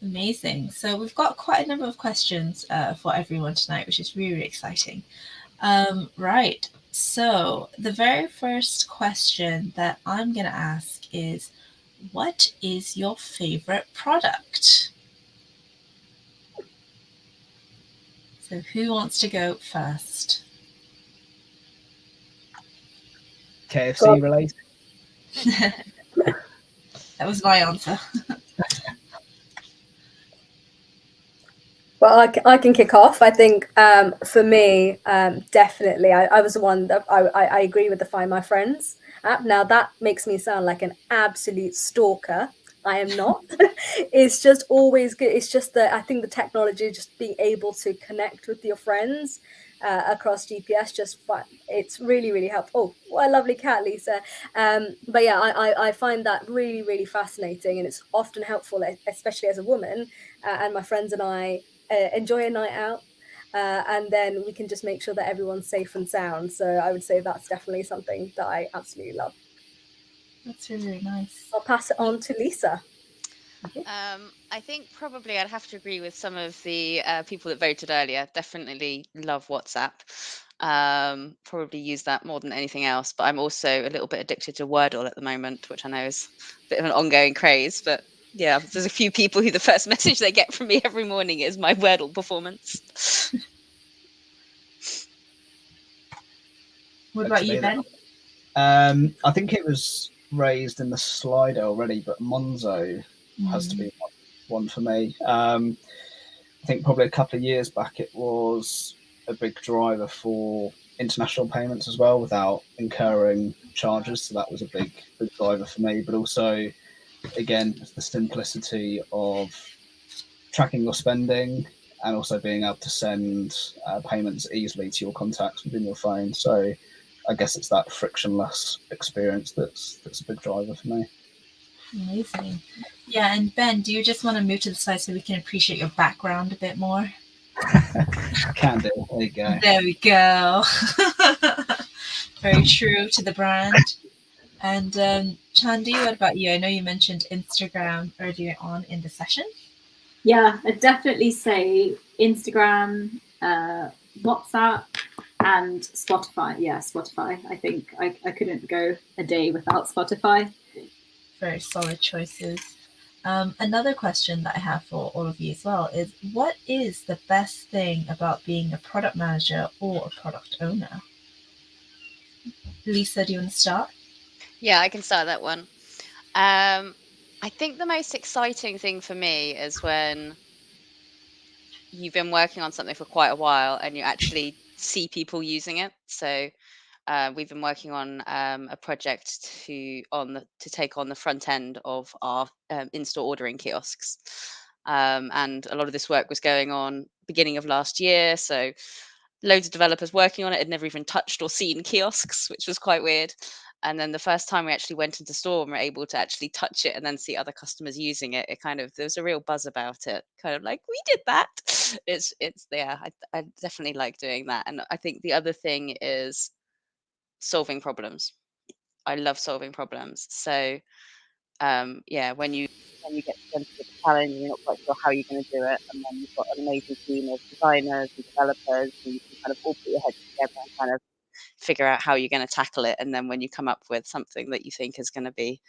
Amazing. So we've got quite a number of questions for everyone tonight, which is really, really exciting. Right. So the very first question that I'm going to ask is, what is your favorite product? So who wants to go first?
KFC related.
That was my answer.
Well, I can kick off. I think for me, definitely, I was the one that I agree with the Find My Friends app. Now that makes me sound like an absolute stalker. I am not. It's just always good. It's just that I think the technology, just being able to connect with your friends across GPS, it's really, really helpful. Oh, what a lovely cat, Lisa. But yeah, I find that really, really fascinating, and it's often helpful, especially as a woman. And my friends and I enjoy a night out, and then we can just make sure that everyone's safe and sound. So I would say that's definitely something that I absolutely love.
That's really, really nice.
I'll pass it on to Lisa.
I think probably I'd have to agree with some of the people that voted earlier. Definitely love WhatsApp. Probably use that more than anything else, but I'm also a little bit addicted to Wordle at the moment, which I know is a bit of an ongoing craze, but yeah, there's a few people who the first message they get from me every morning is my Wordle performance.
What about you, Ben?
I think it was raised in the Slido already, but Monzo has to be one for me. I think probably a couple of years back it was a big driver for international payments as well without incurring charges, so that was a big driver for me. But also again, the simplicity of tracking your spending and also being able to send payments easily to your contacts within your phone. So I guess it's that frictionless experience that's a big driver for me.
Amazing. Yeah, and Ben, do you just want to move to the side so we can appreciate your background a bit more?
Can do. There you go.
There we go. Very true to the brand. And Chandi, what about you? I know you mentioned Instagram earlier on in the session.
Yeah, I'd definitely say Instagram, WhatsApp, and Spotify. Yeah, Spotify. I think I couldn't go a day without Spotify.
Very solid choices. Another question that I have for all of you as well is, what is the best thing about being a product manager or a product owner? Lisa, do you want to start?
Yeah, I can start that one. I think the most exciting thing for me is when you've been working on something for quite a while and you actually see people using it. So we've been working on a project to take on the front end of our in-store ordering kiosks, and a lot of this work was going on beginning of last year. So loads of developers working on it had never even touched or seen kiosks, which was quite weird. And then the first time we actually went into store and were able to actually touch it and then see other customers using it, there was a real buzz about it. Kind of like, we did that. It's yeah, I definitely like doing that. And I think the other thing is solving problems. I love solving problems. So yeah, when you get presented with a challenge and you're not quite sure how you're going to do it, and then you've got an amazing team of designers and developers, and you can kind of all put your heads together and kind of figure out how you're going to tackle it. And then when you come up with something that you think is going to be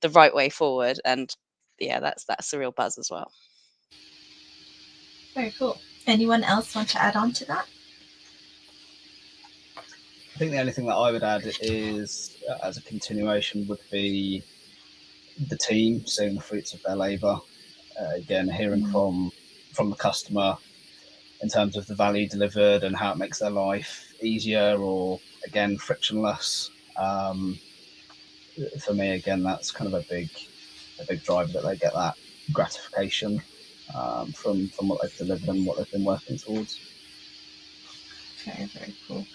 the right way forward, and yeah, that's the real buzz as well.
Very cool. Anyone else want to add on to that?
I think the only thing that I would add is, as a continuation, would be the team seeing the fruits of their labour. Again, hearing from the customer in terms of the value delivered and how it makes their life easier or, again, frictionless. For me, again, that's kind of a big driver, that they get that gratification from what they've delivered and what they've been working towards.
Very, very cool.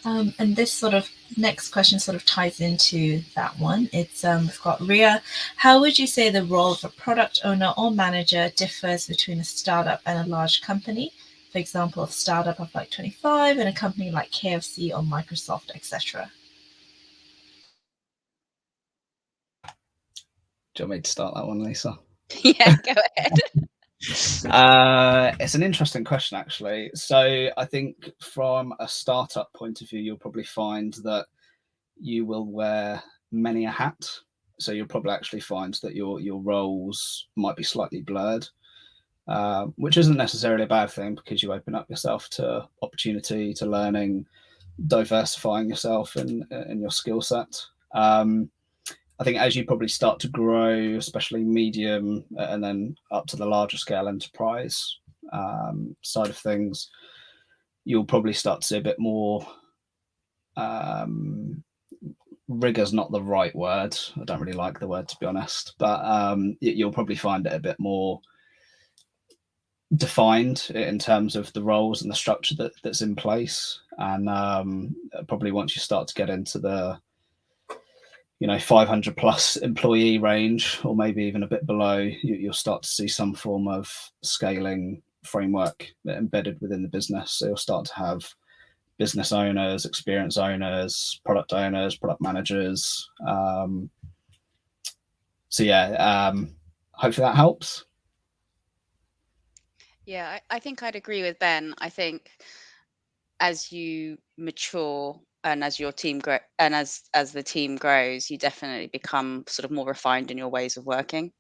And this sort of next question sort of ties into that one. It's we've got Ria. How would you say the role of a product owner or manager differs between a startup and a large company? For example, a startup of like 25 and a company like KFC or Microsoft, etc.
Do you want me to start that one, Lisa?
Yeah, go ahead.
It's an interesting question, actually. So I think from a startup point of view, you'll probably find that you will wear many a hat. So you'll probably actually find that your roles might be slightly blurred, which isn't necessarily a bad thing, because you open up yourself to opportunity, to learning, diversifying yourself in your skill set. I think as you probably start to grow, especially medium and then up to the larger scale enterprise side of things, you'll probably start to see a bit more, rigor's not the right word. I don't really like the word, to be honest, but you'll probably find it a bit more defined in terms of the roles and the structure that's in place. And probably once you start to get into the 500 plus employee range, or maybe even a bit below, you'll start to see some form of scaling framework embedded within the business. So you'll start to have business owners, experience owners, product managers. So yeah, hopefully that helps.
Yeah, I think I'd agree with Ben. I think as you mature and as your team grow and as the team grows, you definitely become sort of more refined in your ways of working.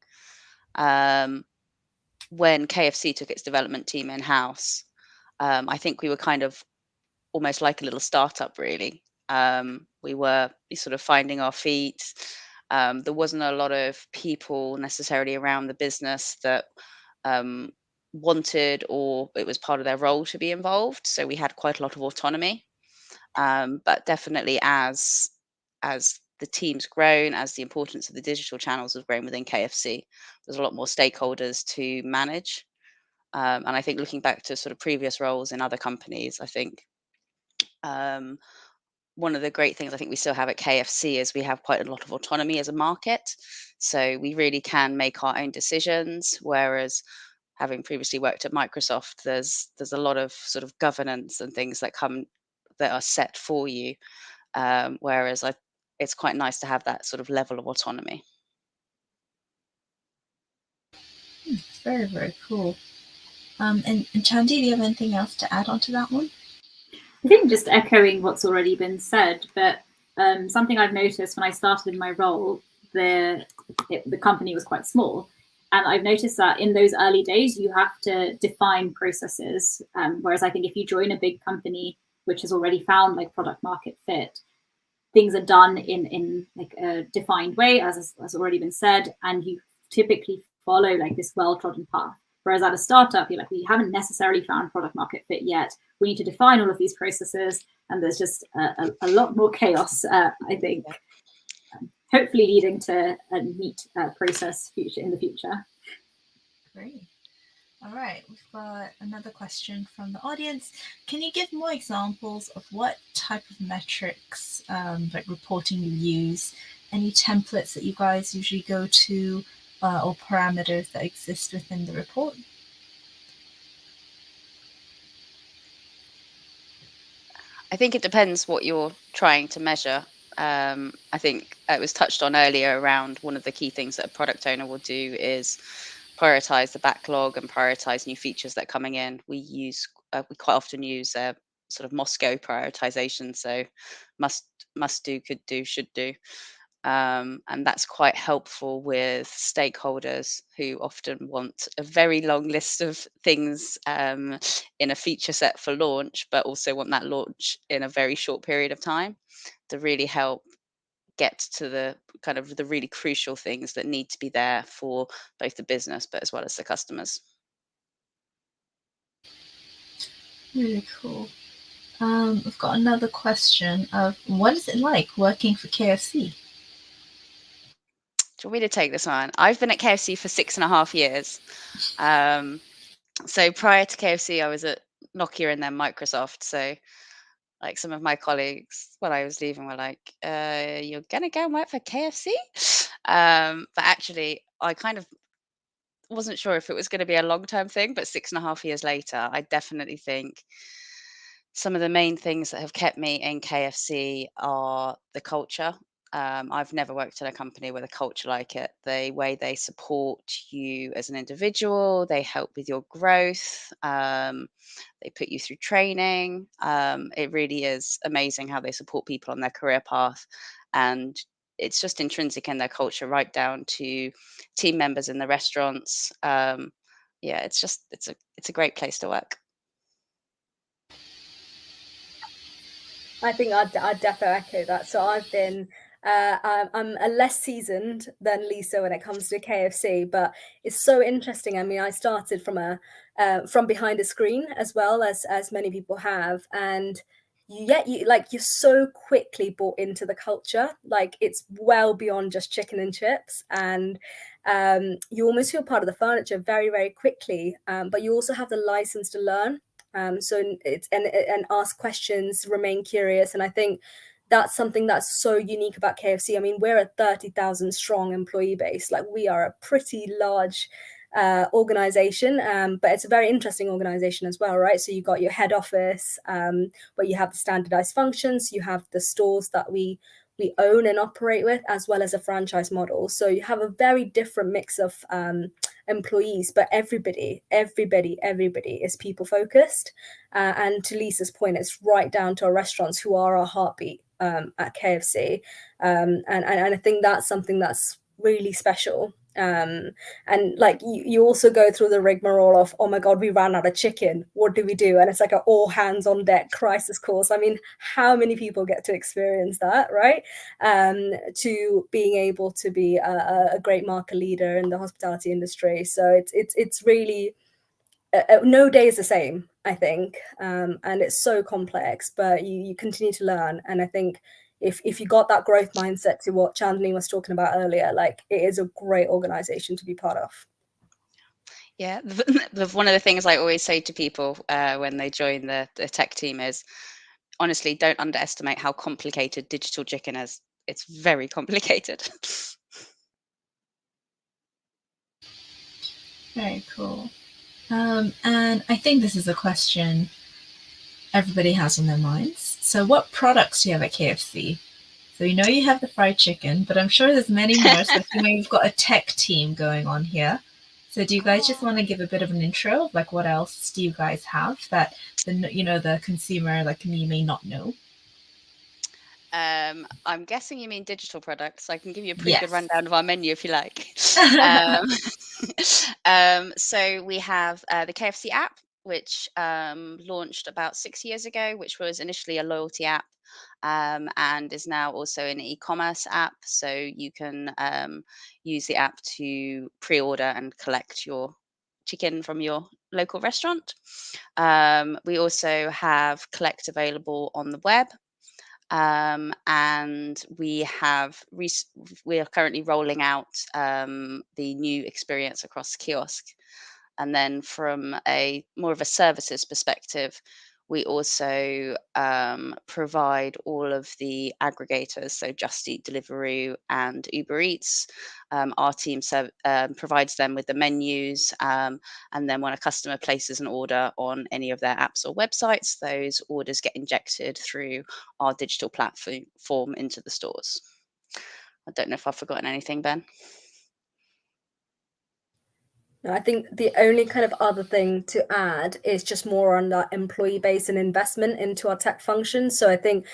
When KFC took its development team in house, I think we were kind of almost like a little startup, really. We were sort of finding our feet. There wasn't a lot of people necessarily around the business that wanted, or it was part of their role to be involved. So we had quite a lot of autonomy. But definitely as the team's grown, as the importance of the digital channels have grown within KFC, there's a lot more stakeholders to manage. And I think looking back to sort of previous roles in other companies, I think um, one of the great things I think we still have at KFC is we have quite a lot of autonomy as a market. So we really can make our own decisions. Whereas having previously worked at Microsoft, there's a lot of sort of governance and things that are set for you. Whereas it's quite nice to have that sort of level of autonomy.
Very, very cool. And Chandi, do you have anything else to add on to that one?
I think just echoing what's already been said, but something I've noticed when I started in my role, the company was quite small. And I've noticed that in those early days, you have to define processes. Whereas I think if you join a big company, which has already found like product market fit, things are done in like a defined way, as has already been said, and you typically follow like this well-trodden path. Whereas at a startup, you're like, we haven't necessarily found product market fit yet. We need to define all of these processes, and there's just a lot more chaos, I think, hopefully leading to a neat process in the future.
Great. All right, we've got another question from the audience. Can you give more examples of what type of metrics, like reporting you use? Any templates that you guys usually go to, or parameters that exist within the report?
I think it depends what you're trying to measure. I think it was touched on earlier around one of the key things that a product owner will do is prioritize the backlog and prioritize new features that are coming in. We quite often use sort of Moscow prioritization, so must do, could do, should do. And that's quite helpful with stakeholders who often want a very long list of things in a feature set for launch, but also want that launch in a very short period of time to really help get to the kind of the really crucial things that need to be there for both the business, but as well as the customers.
Really cool. We've got another question of what is it like working for KFC?
Do you want me to take this one? I've been at KFC for 6.5 years. So prior to KFC, I was at Nokia and then Microsoft. So like some of my colleagues when I was leaving were like, you're gonna go and work for KFC? But actually I kind of wasn't sure if it was going to be a long-term thing, but 6.5 years later, I definitely think some of the main things that have kept me in KFC are the culture. I've never worked in a company with a culture like it. The way they support you as an individual, they help with your growth, they put you through training. It really is amazing how they support people on their career path. And it's just intrinsic in their culture, right down to team members in the restaurants. Yeah, it's a great place to work.
I think I'd definitely echo that. So I've been, I'm a less seasoned than Lisa when it comes to KFC, but it's so interesting. I mean, I started from behind a screen as well as many people have, and you're so quickly bought into the culture. Like it's well beyond just chicken and chips, and you almost feel part of the furniture very, very quickly. But you also have the license to learn. So it's and ask questions, remain curious, and I think that's something that's so unique about KFC. I mean, we're a 30,000 strong employee base. Like we are a pretty large organization, but it's a very interesting organization as well, right? So you've got your head office, where you have the standardized functions, you have the stores that we own and operate with, as well as a franchise model. So you have a very different mix of employees, but everybody is people focused. And to Lisa's point, it's right down to our restaurants, who are our heartbeat at KFC. And I think that's something that's really special. And like you also go through the rigmarole of, oh my god, we ran out of chicken, what do we do? And it's like an all hands on deck crisis course. I mean, how many people get to experience that, right? To being able to be a great market leader in the hospitality industry. So it's really no day is the same, I think, and it's so complex, but you continue to learn. And I think if you got that growth mindset to what Chandni was talking about earlier, like it is a great organization to be part of.
Yeah, one of the things I always say to people when they join the tech team is, honestly, don't underestimate how complicated digital chicken is. It's very complicated.
Very cool. And I think this is a question everybody has on their minds. So what products do you have at KFC? So you know you have the fried chicken, but I'm sure there's many more. So we've got a tech team going on here. So do you guys just want to give a bit of an intro of like what else do you guys have that the consumer like me may not know?
I'm guessing you mean digital products. I can give you a pretty
Yes.
good rundown of our menu if you like. So we have the KFC app, which launched about 6 years ago, which was initially a loyalty app, and is now also an e-commerce app. So you can use the app to pre-order and collect your chicken from your local restaurant. We also have collect available on the web. And we are currently rolling out the new experience across kiosk. And then from a more of a services perspective, we also provide all of the aggregators, so Just Eat, Deliveroo, and Uber Eats. Our team provides them with the menus, and then when a customer places an order on any of their apps or websites, those orders get injected through our digital platform into the stores. I don't know if I've forgotten anything, Ben.
No, I think the only kind of other thing to add is just more on that employee base and investment into our tech function. So I think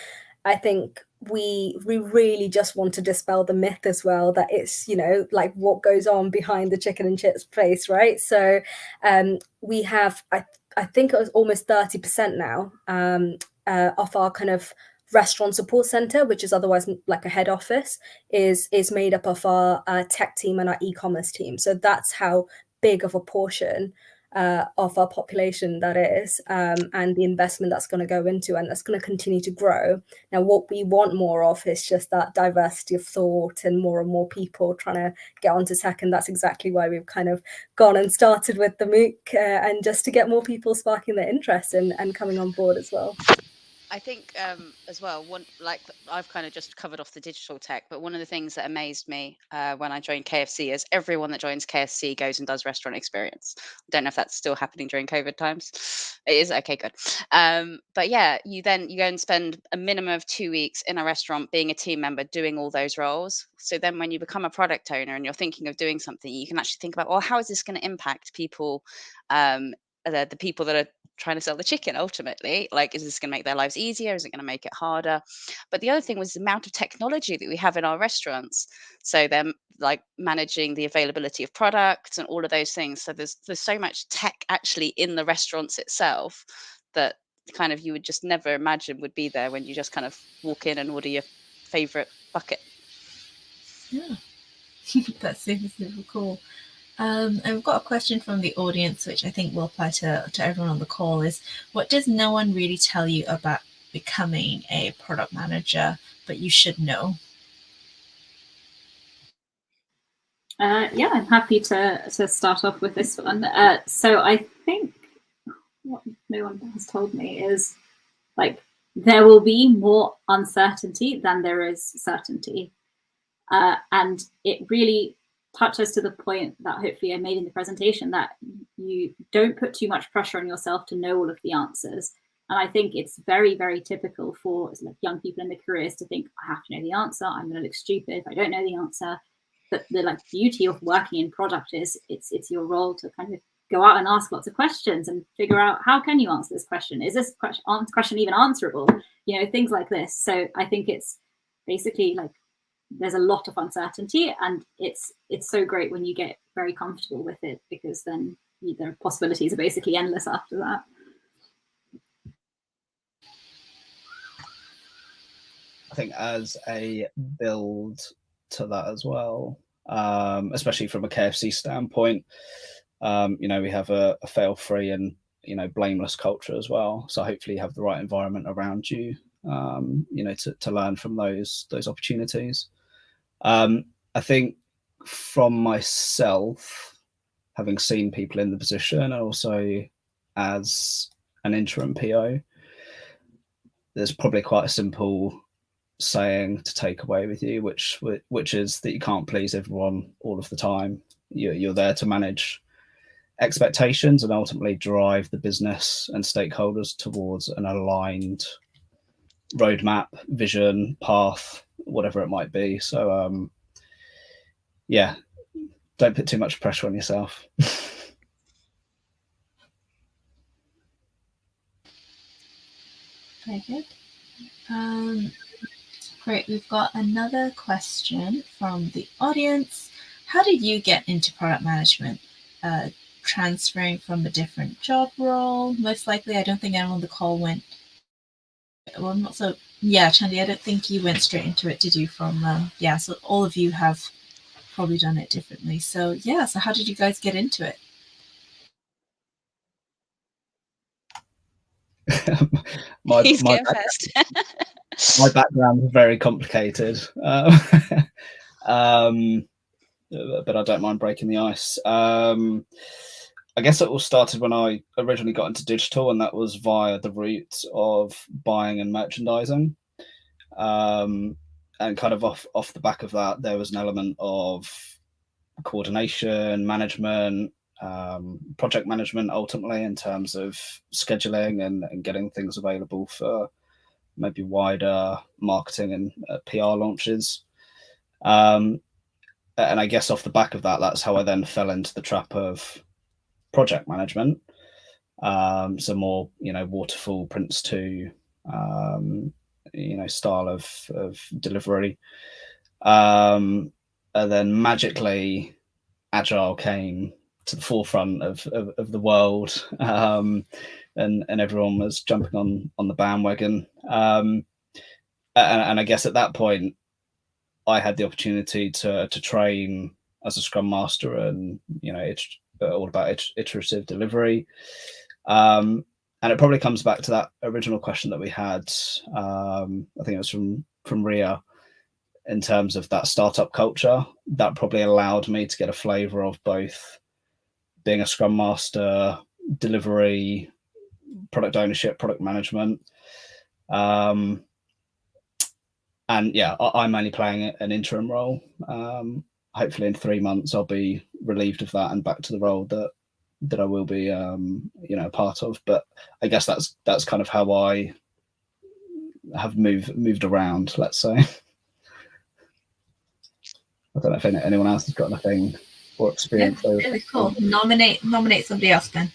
we really just want to dispel the myth as well that it's, like what goes on behind the chicken and chips place, right? So we have, I think it was almost 30% now of our kind of restaurant support center, which is otherwise like a head office, is made up of our tech team and our e-commerce team. So that's how big of a portion of our population that is, and the investment that's going to go into, and that's going to continue to grow. Now, what we want more of is just that diversity of thought and more people trying to get onto tech, and that's exactly why we've kind of gone and started with the MOOC, and just to get more people sparking their interest and coming on board as well.
I think as well, I've kind of just covered off the digital tech, but one of the things that amazed me when I joined KFC is everyone that joins KFC goes and does restaurant experience. I don't know if that's still happening during COVID times. It is. Okay, good. But yeah, you go and spend a minimum of 2 weeks in a restaurant being a team member doing all those roles. So then when you become a product owner and you're thinking of doing something, you can actually think about, well, how is this going to impact people, the people that are trying to sell the chicken ultimately? Like, is this going to make their lives easier? Is it going to make it harder? But the other thing was the amount of technology that we have in our restaurants. So they're like managing the availability of products and all of those things. So there's so much tech actually in the restaurants itself that kind of you would just never imagine would be there when you just kind of walk in and order your favorite bucket.
Yeah. That's super, super cool. And we've got a question from the audience, which I think will apply to everyone on the call, is what does no one really tell you about becoming a product manager, but you should know?
Yeah, I'm happy to start off with this one. So I think what no one has told me is like there will be more uncertainty than there is certainty. And it really touches to the point that hopefully I made in the presentation, that you don't put too much pressure on yourself to know all of the answers. And I think it's very, very typical for like young people in their careers to think, I have to know the answer. I'm going to look stupid if I don't know the answer. But the like beauty of working in product is it's your role to kind of go out and ask lots of questions and figure out, how can you answer this question? Is this question even answerable? Things like this. So I think it's basically like there's a lot of uncertainty, and it's so great when you get very comfortable with it, because then the possibilities are basically endless after that.
I think as a build to that as well, especially from a KFC standpoint, we have a fail-free and blameless culture as well. So hopefully you have the right environment around you to learn from those opportunities. I think from myself, having seen people in the position, and also as an interim PO, there's probably quite a simple saying to take away with you, which is that you can't please everyone all of the time. You're there to manage expectations and ultimately drive the business and stakeholders towards an aligned roadmap, vision, path, whatever it might be. So yeah, don't put too much pressure on yourself.
Very good. Great. We've got another question from the audience. How did you get into product management? Transferring from a different job role? Most likely, I don't think anyone on the call went. Well, not so. Yeah, Chandy, I don't think you went straight into it, did you? So all of you have probably done it differently. So yeah, so how did you guys get into it?
He's going first.
My background is very complicated, but I don't mind breaking the ice. I guess it all started when I originally got into digital, and that was via the route of buying and merchandising. And kind of off the back of that, there was an element of coordination, management, project management, ultimately in terms of scheduling and getting things available for maybe wider marketing and PR launches. And I guess off the back of that, that's how I then fell into the trap of project management. So more, waterfall, Prince 2, style of delivery. And then magically, Agile came to the forefront of the world, and everyone was jumping on the bandwagon. And I guess at that point, I had the opportunity to train as a Scrum Master, and it's all about iterative delivery. And it probably comes back to that original question that we had. I think it was from Ria, in terms of that startup culture. That probably allowed me to get a flavour of both being a Scrum Master, delivery, product ownership, product management. And yeah, I'm only playing an interim role. Hopefully in 3 months I'll be relieved of that and back to the role that I will be part of. But I guess that's kind of how I have moved around, let's say. I don't know if anyone else has got anything or experience.
Yeah, really cool. Nominate somebody else then.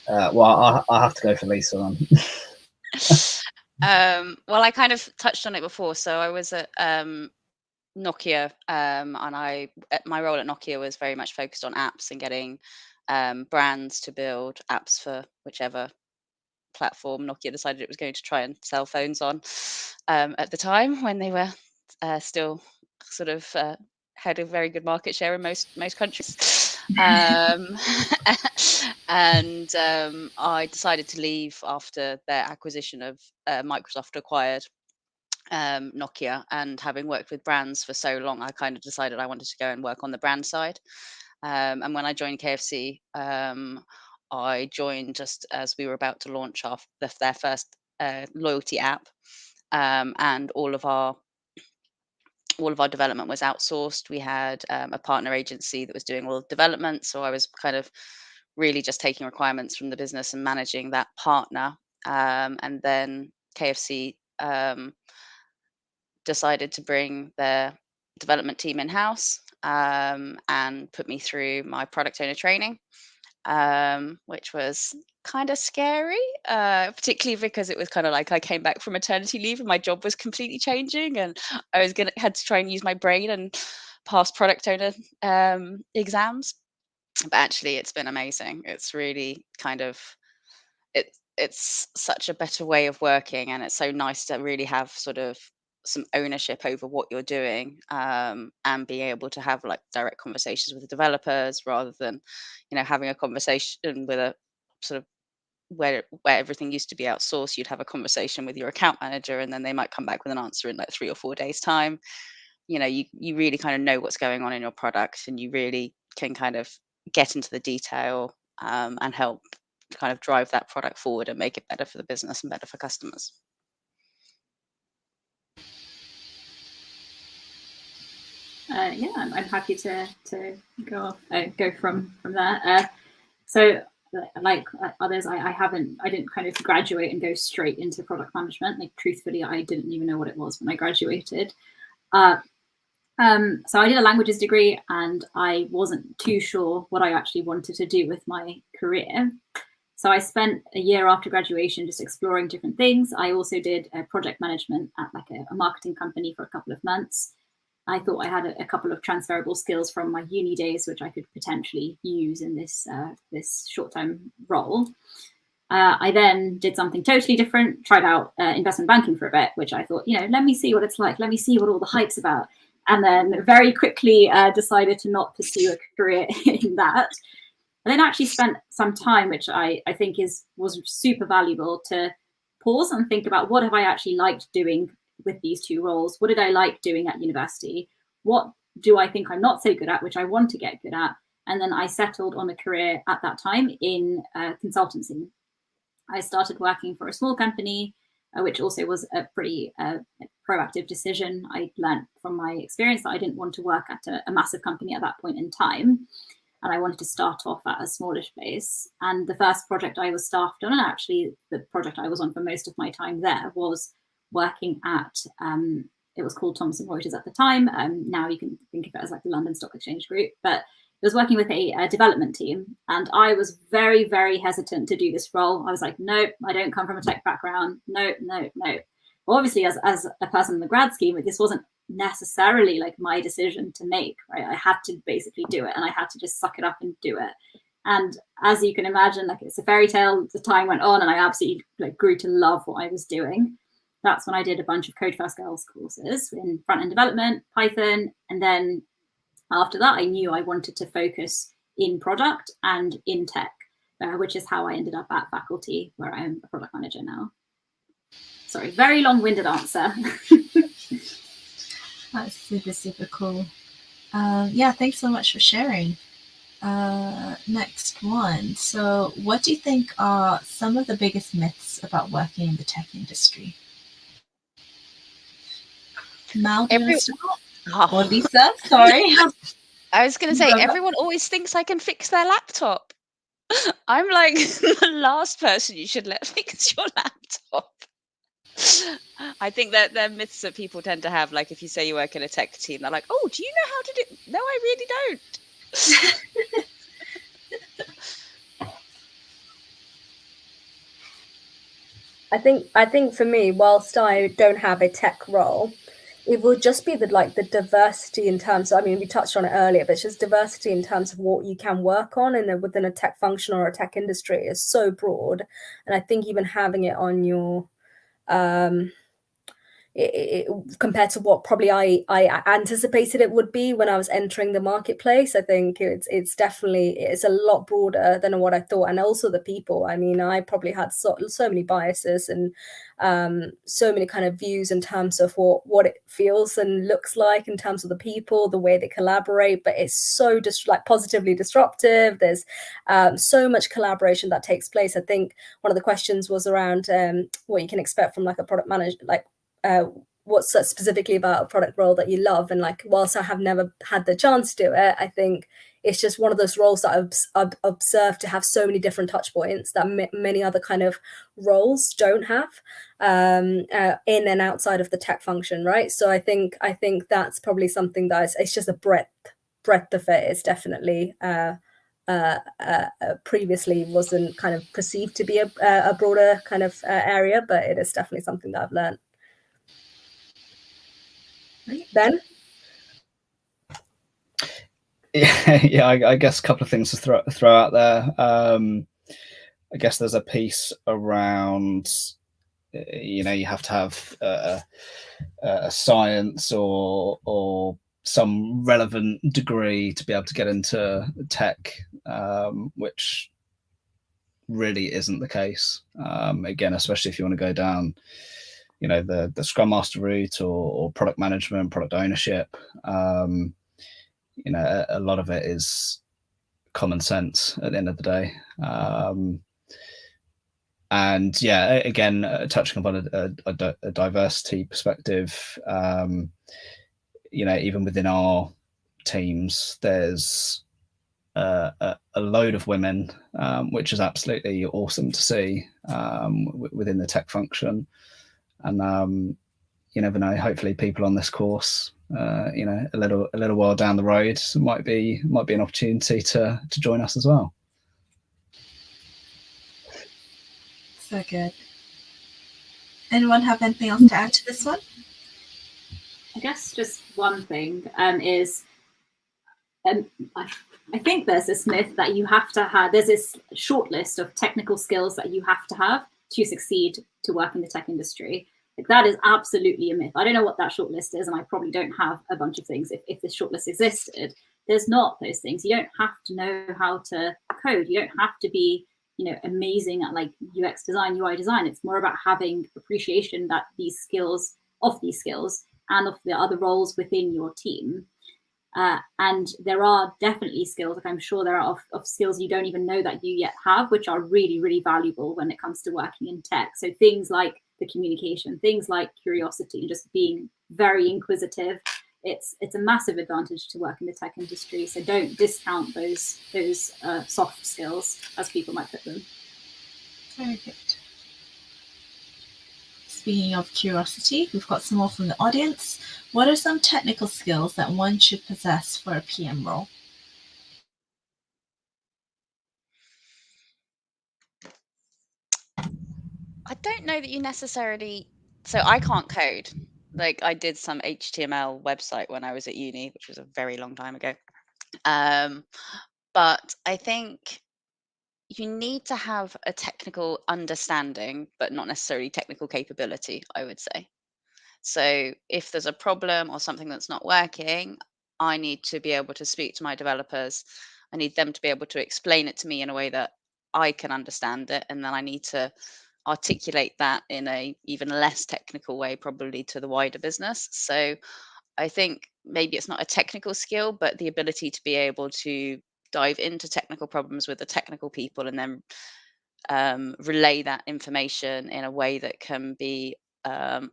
Well, I have to go for Lisa on.
Well, I kind of touched on it before. So I was at Nokia, and my role at Nokia was very much focused on apps and getting brands to build apps for whichever platform Nokia decided it was going to try and sell phones on at the time, when they were still sort of had a very good market share in most countries. And I decided to leave after their acquisition of Microsoft acquired Nokia, and having worked with brands for so long, I kind of decided I wanted to go and work on the brand side. And when I joined KFC, I joined just as we were about to launch their first loyalty app, and all of our development was outsourced. We had a partner agency that was doing all the development, so I was kind of really just taking requirements from the business and managing that partner. And then KFC decided to bring their development team in-house, and put me through my product owner training, which was kind of scary, particularly because it was kind of like I came back from maternity leave and my job was completely changing, and I had to try and use my brain and pass product owner exams. But actually, it's been amazing. It's really kind of it's such a better way of working, and it's so nice to really have sort of some ownership over what you're doing, and being able to have like direct conversations with the developers, rather than having a conversation with a sort of where everything used to be outsourced, you'd have a conversation with your account manager, and then they might come back with an answer in like 3 or 4 days time. You really kind of know what's going on in your product, and you really can kind of get into the detail, and help kind of drive that product forward and make it better for the business and better for customers.
Yeah, I'm happy to go from there. So like others, I didn't kind of graduate and go straight into product management. Like truthfully, I didn't even know what it was when I graduated. So I did a languages degree, and I wasn't too sure what I actually wanted to do with my career. So I spent a year after graduation just exploring different things. I also did project management at like a marketing company for a couple of months. I thought I had a couple of transferable skills from my uni days, which I could potentially use in this short-term role. I then did something totally different, tried out investment banking for a bit, which I thought, let me see what it's like. Let me see what all the hype's about. And then very quickly decided to not pursue a career in that. And then actually spent some time, which I think was super valuable, to pause and think about what have I actually liked doing with these two roles? What did I like doing at university? What do I think I'm not so good at, which I want to get good at? And then I settled on a career at that time in consultancy. I started working for a small company, which also was a pretty proactive decision. I learned from my experience that I didn't want to work at a massive company at that point in time. And I wanted to start off at a smallish place. And the first project I was staffed on, and actually the project I was on for most of my time there, was working at, it was called Thomson Reuters at the time. Now you can think of it as like the London Stock Exchange Group, but it was working with a development team. And I was very, very hesitant to do this role. I was like, nope, I don't come from a tech background. No. Well, obviously, as a person in the grad scheme, this wasn't necessarily like my decision to make, right? I had to basically do it, and I had to just suck it up and do it. And as you can imagine, like it's a fairy tale. The time went on, and I absolutely grew to love what I was doing. That's when I did a bunch of Code First Girls courses in front-end development, Python, and then after that, I knew I wanted to focus in product and in tech, which is how I ended up at faculty, where I am a product manager now. Sorry, very long-winded answer.
That's super, super cool. Yeah, thanks so much for sharing. Next one. So what do you think are some of the biggest myths about working in the tech industry? Mal, or Lisa, sorry.
I was going to say, everyone always thinks I can fix their laptop. I'm like the last person you should let fix your laptop. I think that they're myths that people tend to have. Like if you say you work in a tech team, they're like, oh, do you know how to do? No, I really don't.
I think for me, whilst I don't have a tech role, it will just be the diversity in terms of, I mean, we touched on it earlier, but it's just diversity in terms of what you can work on within a tech function or a tech industry is so broad. And I think even having it on your compared to what probably I anticipated it would be when I was entering the marketplace, I think it's definitely a lot broader than what I thought. And also the people, I mean, I probably had so many biases and so many kind of views in terms of what it feels and looks like in terms of the people, the way they collaborate, but it's so just like positively disruptive. There's so much collaboration that takes place. I think one of the questions was around what you can expect from like a product manager, like what's specifically about a product role that you love. And like, whilst I have never had the chance to do it, I think it's just one of those roles that I've observed to have so many different touch points that many other kind of roles don't have in and outside of the tech function, right? So I think that's probably something that it's just a breadth of it. It's definitely previously wasn't kind of perceived to be a broader kind of area, but it is definitely something that I've learned. Ben?
Yeah, I guess a couple of things to throw out there. I guess there's a piece around, you have to have a science or some relevant degree to be able to get into tech, which really isn't the case. Again, especially if you want to go down, you know, the Scrum Master route or product management, product ownership. You know, a lot of it is common sense at the end of the day. And yeah, again, touching upon a diversity perspective, you know, even within our teams, there's a load of women, which is absolutely awesome to see within the tech function. And you never know, hopefully people on this course, you know, a little while down the road might be an opportunity to join us as well.
So good. Anyone have anything else to add to this one?
I guess just one thing is, I think there's this myth that you have to have, there's this short list of technical skills that you have to have to succeed to work in the tech industry. Like, that is absolutely a myth. I don't know what that short list is, and I probably don't have a bunch of things. If this short list existed, there's not those things. You don't have to know how to code. You don't have to be, you know, amazing at like UX design, UI design. It's more about having appreciation that these skills and of the other roles within your team. And there are definitely skills, like I'm sure there are of skills you don't even know that you yet have, which are really, really valuable when it comes to working in tech. So things like the communication, things like curiosity, and just being very inquisitive. It's a massive advantage to work in the tech industry. So don't discount those soft skills, as people might put them.
Very good. Speaking of curiosity, we've got some more from the audience. What are some technical skills that one should possess for a PM role?
I don't know that you necessarily. So I can't code. Like, I did some HTML website when I was at uni, which was a very long time ago. But I think you need to have a technical understanding, but not necessarily technical capability, I would say. So if there's a problem or something that's not working, I need to be able to speak to my developers. I need them to be able to explain it to me in a way that I can understand it. And then I need to articulate that in a even less technical way, probably to the wider business. So I think maybe it's not a technical skill, but the ability to be able to dive into technical problems with the technical people and then relay that information in a way that can be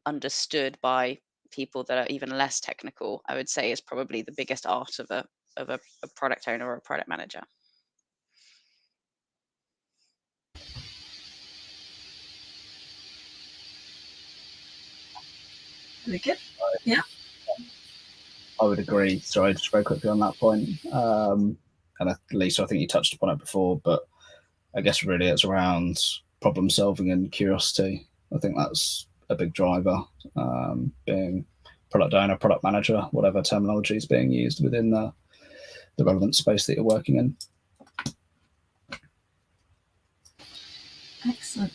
understood by people that are even less technical, I would say is probably the biggest art of a product owner or a product manager.
Very good. Yeah.
I would agree. Sorry, just very quickly on that point. And at least I think you touched upon it before, but I guess really it's around problem solving and curiosity. I think that's a big driver, being product owner, product manager, whatever terminology is being used within the relevant space that you're working in.
Excellent.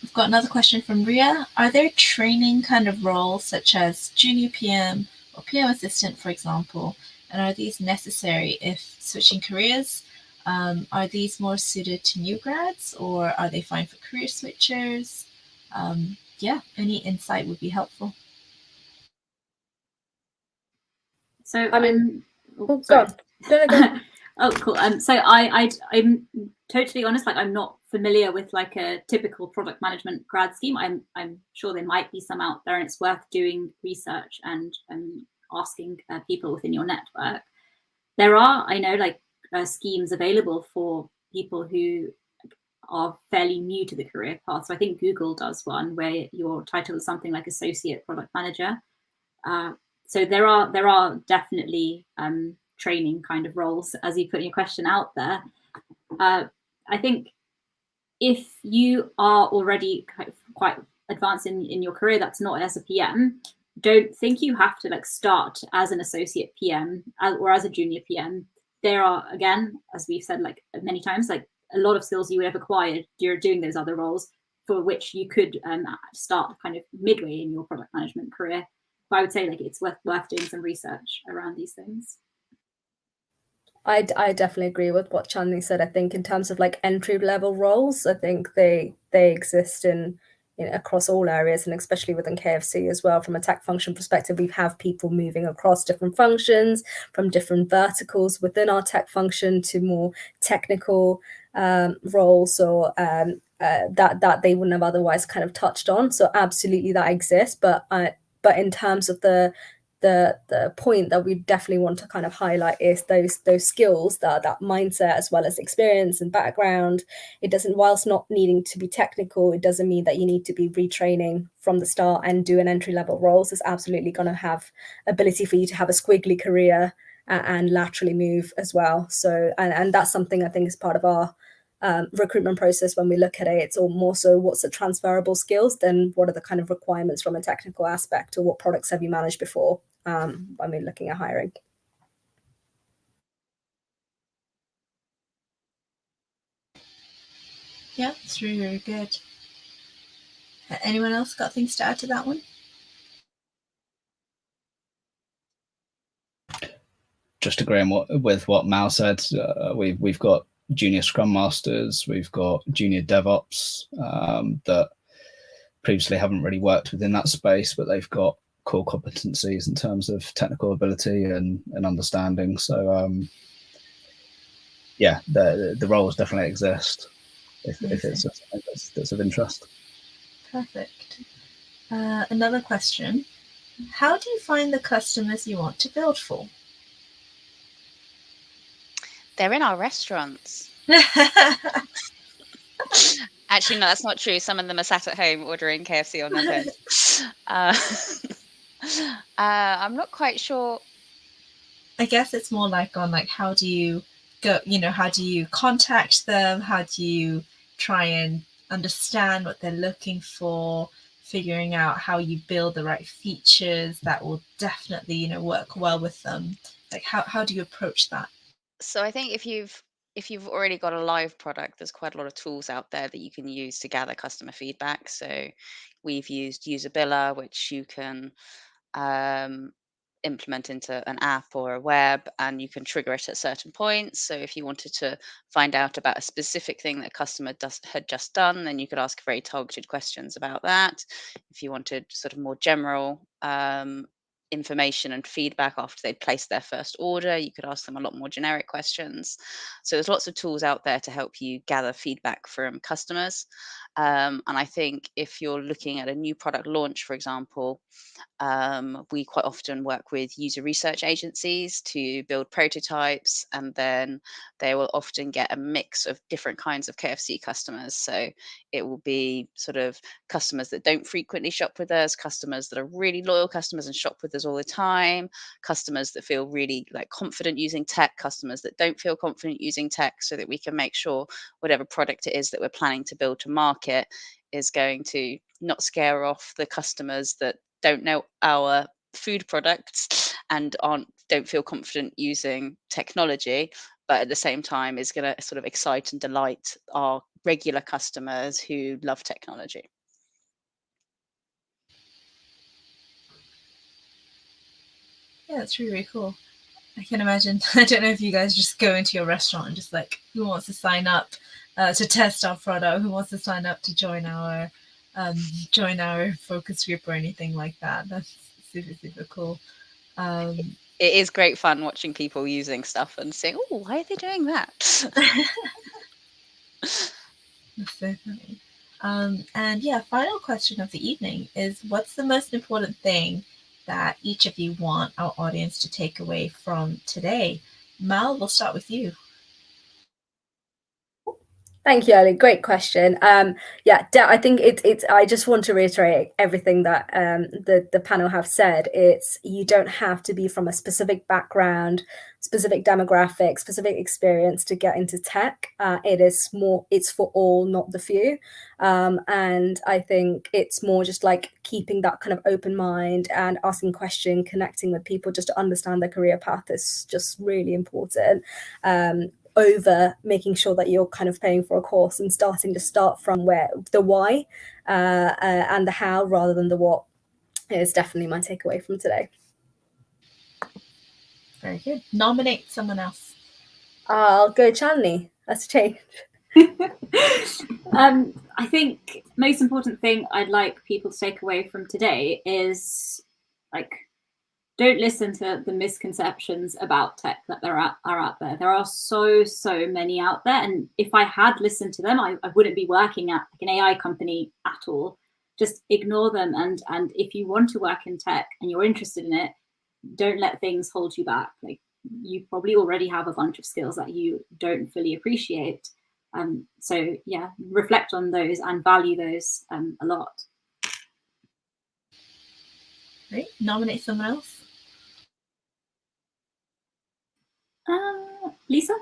We've got another question from Ria. Are there training kind of roles such as junior PM or PM assistant, for example? And are these necessary if switching careers? Are these more suited to new grads, or are they fine for career switchers? Yeah, any insight would be helpful.
So
I mean,
oh,
go on.
Oh, cool. So I'm totally honest. Like, I'm not familiar with like a typical product management grad scheme. I'm sure there might be some out there, and it's worth doing research and asking people within your network. There are, I know, like schemes available for people who are fairly new to the career path. So I think Google does one where your title is something like associate product manager. So there are definitely training kind of roles, as you put your question out there. I think if you are already quite advanced in your career, that's not as a PM, don't think you have to like start as an associate PM or as a junior PM. There are, again, as we've said like many times, like a lot of skills you would have acquired during doing those other roles for which you could start kind of midway in your product management career. But I would say like it's worth doing some research around these things.
I definitely agree with what Chandni said. I think in terms of like entry level roles, I think they exist in across all areas, and especially within KFC as well. From a tech function perspective, we have people moving across different functions, from different verticals within our tech function to more technical roles, or that they wouldn't have otherwise kind of touched on. So absolutely that exists, but in terms of the point that we definitely want to kind of highlight is those skills, that mindset, as well as experience and background. It doesn't, whilst not needing to be technical, it doesn't mean that you need to be retraining from the start and do an entry level roles. It's absolutely going to have ability for you to have a squiggly career and laterally move as well. So and that's something I think is part of our recruitment process. When we look at it, it's all more so what's the transferable skills than what are the kind of requirements from a technical aspect, or what products have you managed before when we're looking at hiring.
Yeah, it's really, really good. Anyone else got things to add to that one?
Just agreeing with what Mal said, we've got junior Scrum Masters, we've got junior DevOps that previously haven't really worked within that space, but they've got core competencies in terms of technical ability and understanding. So yeah, the roles definitely exist if it's something that's of interest.
Perfect. Another question. How do you find the customers you want to build for?
They're in our restaurants. Actually, no, that's not true. Some of them are sat at home ordering KFC on their phones. I'm not quite sure.
I guess it's more like on like, how do you go, how do you contact them? How do you try and understand what they're looking for, figuring out how you build the right features that will definitely, work well with them? Like how do you approach that?
So I think if you've already got a live product, there's quite a lot of tools out there that you can use to gather customer feedback. So we've used Usabilla, which you can implement into an app or a web, and you can trigger it at certain points. So if you wanted to find out about a specific thing that a customer had just done, then you could ask very targeted questions about that. If you wanted sort of more general information and feedback after they'd placed their first order, you could ask them a lot more generic questions. So there's lots of tools out there to help you gather feedback from customers. And I think if you're looking at a new product launch, for example, we quite often work with user research agencies to build prototypes, and then they will often get a mix of different kinds of KFC customers. So it will be sort of customers that don't frequently shop with us, customers that are really loyal customers and shop with us all the time, customers that feel really like confident using tech, customers that don't feel confident using tech, so that we can make sure whatever product it is that we're planning to build to market is going to not scare off the customers that don't know our food products and don't feel confident using technology, but at the same time is going to sort of excite and delight our regular customers who love technology.
Yeah, that's really, really cool. I can imagine. I don't know if you guys just go into your restaurant and just like, who wants to sign up to test our product? Who wants to sign up to join our focus group or anything like that? That's super, super cool.
It is great fun watching people using stuff and saying, "Oh, why are they doing that?"
That's so funny. And yeah, final question of the evening is, what's the most important thing that each of you want our audience to take away from today? Mal, we'll start with you.
Thank you, Ali. Great question. I think it's. I just want to reiterate everything that the panel have said. It's, you don't have to be from a specific background, specific demographic, specific experience to get into tech. It's for all, not the few. And I think it's more just like keeping that kind of open mind and asking questions, connecting with people just to understand their career path is just really important. Over making sure that you're kind of paying for a course and starting to start from where the why and the how rather than the what is definitely my takeaway from today.
Very good. Nominate someone else.
I'll go Chandni. Let's change.
I think most important thing I'd like people to take away from today is, like, don't listen to the misconceptions about tech that are out there. There are so many out there, and if I had listened to them, I wouldn't be working at like an AI company at all. Just ignore them, and if you want to work in tech and you're interested in it, don't let things hold you back. Like, you probably already have a bunch of skills that you don't fully appreciate. So yeah, reflect on those and value those a lot.
Right, nominate someone else.
Lisa?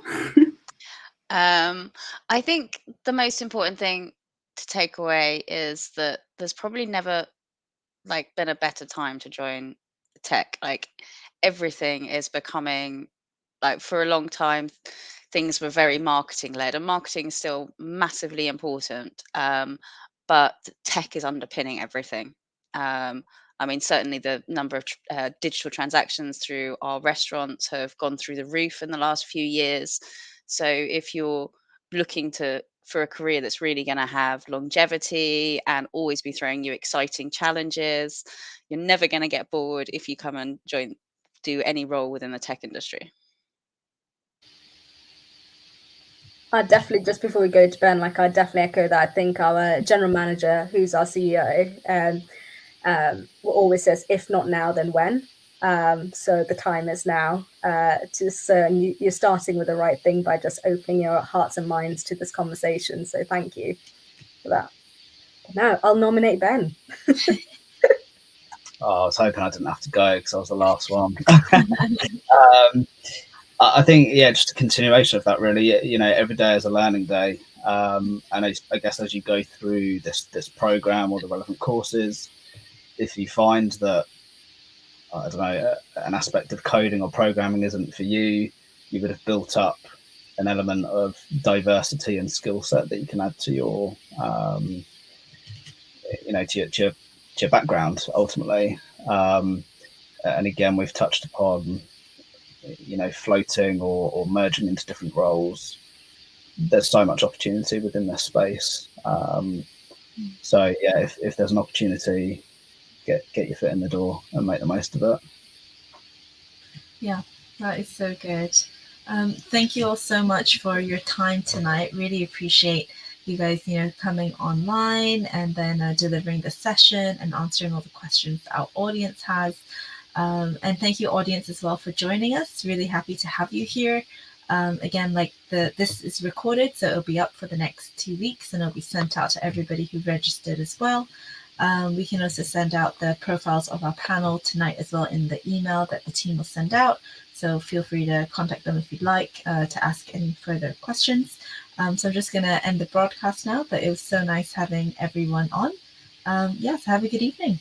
I think the most important thing to take away is that there's probably never like been a better time to join tech. Like, everything is becoming, like, for a long time things were very marketing led, and marketing is still massively important, but tech is underpinning everything. I mean, certainly the number of digital transactions through our restaurants have gone through the roof in the last few years. So if you're looking to for a career that's really going to have longevity and always be throwing you exciting challenges, you're never going to get bored if you come and do any role within the tech industry.
I definitely, just before we go to Ben, like, I definitely echo that. I think our general manager, who's our CEO, always says, if not now, then when? So the time is now. You're starting with the right thing by just opening your hearts and minds to this conversation. So thank you for that. Now I'll nominate Ben.
Oh, I was hoping I didn't have to go because I was the last one. I think, yeah, just a continuation of that, really. You know, every day is a learning day. And I guess as you go through this program or the relevant courses, if you find that, I don't know, an aspect of coding or programming isn't for you, you would have built up an element of diversity and skill set that you can add to your, to your background ultimately. And again, we've touched upon, floating or merging into different roles. There's so much opportunity within this space. So yeah, if there's an opportunity, get your foot in the door and make the most of it.
Yeah, that is so good. Thank you all so much for your time tonight. Really appreciate you guys, coming online and then delivering the session and answering all the questions our audience has. And thank you, audience, as well, for joining us. Really happy to have you here. Again, this is recorded, so it'll be up for the next 2 weeks, and it'll be sent out to everybody who registered as well. We can also send out the profiles of our panel tonight as well in the email that the team will send out. So feel free to contact them if you'd like to ask any further questions. So I'm just going to end the broadcast now, but it was so nice having everyone on. So have a good evening.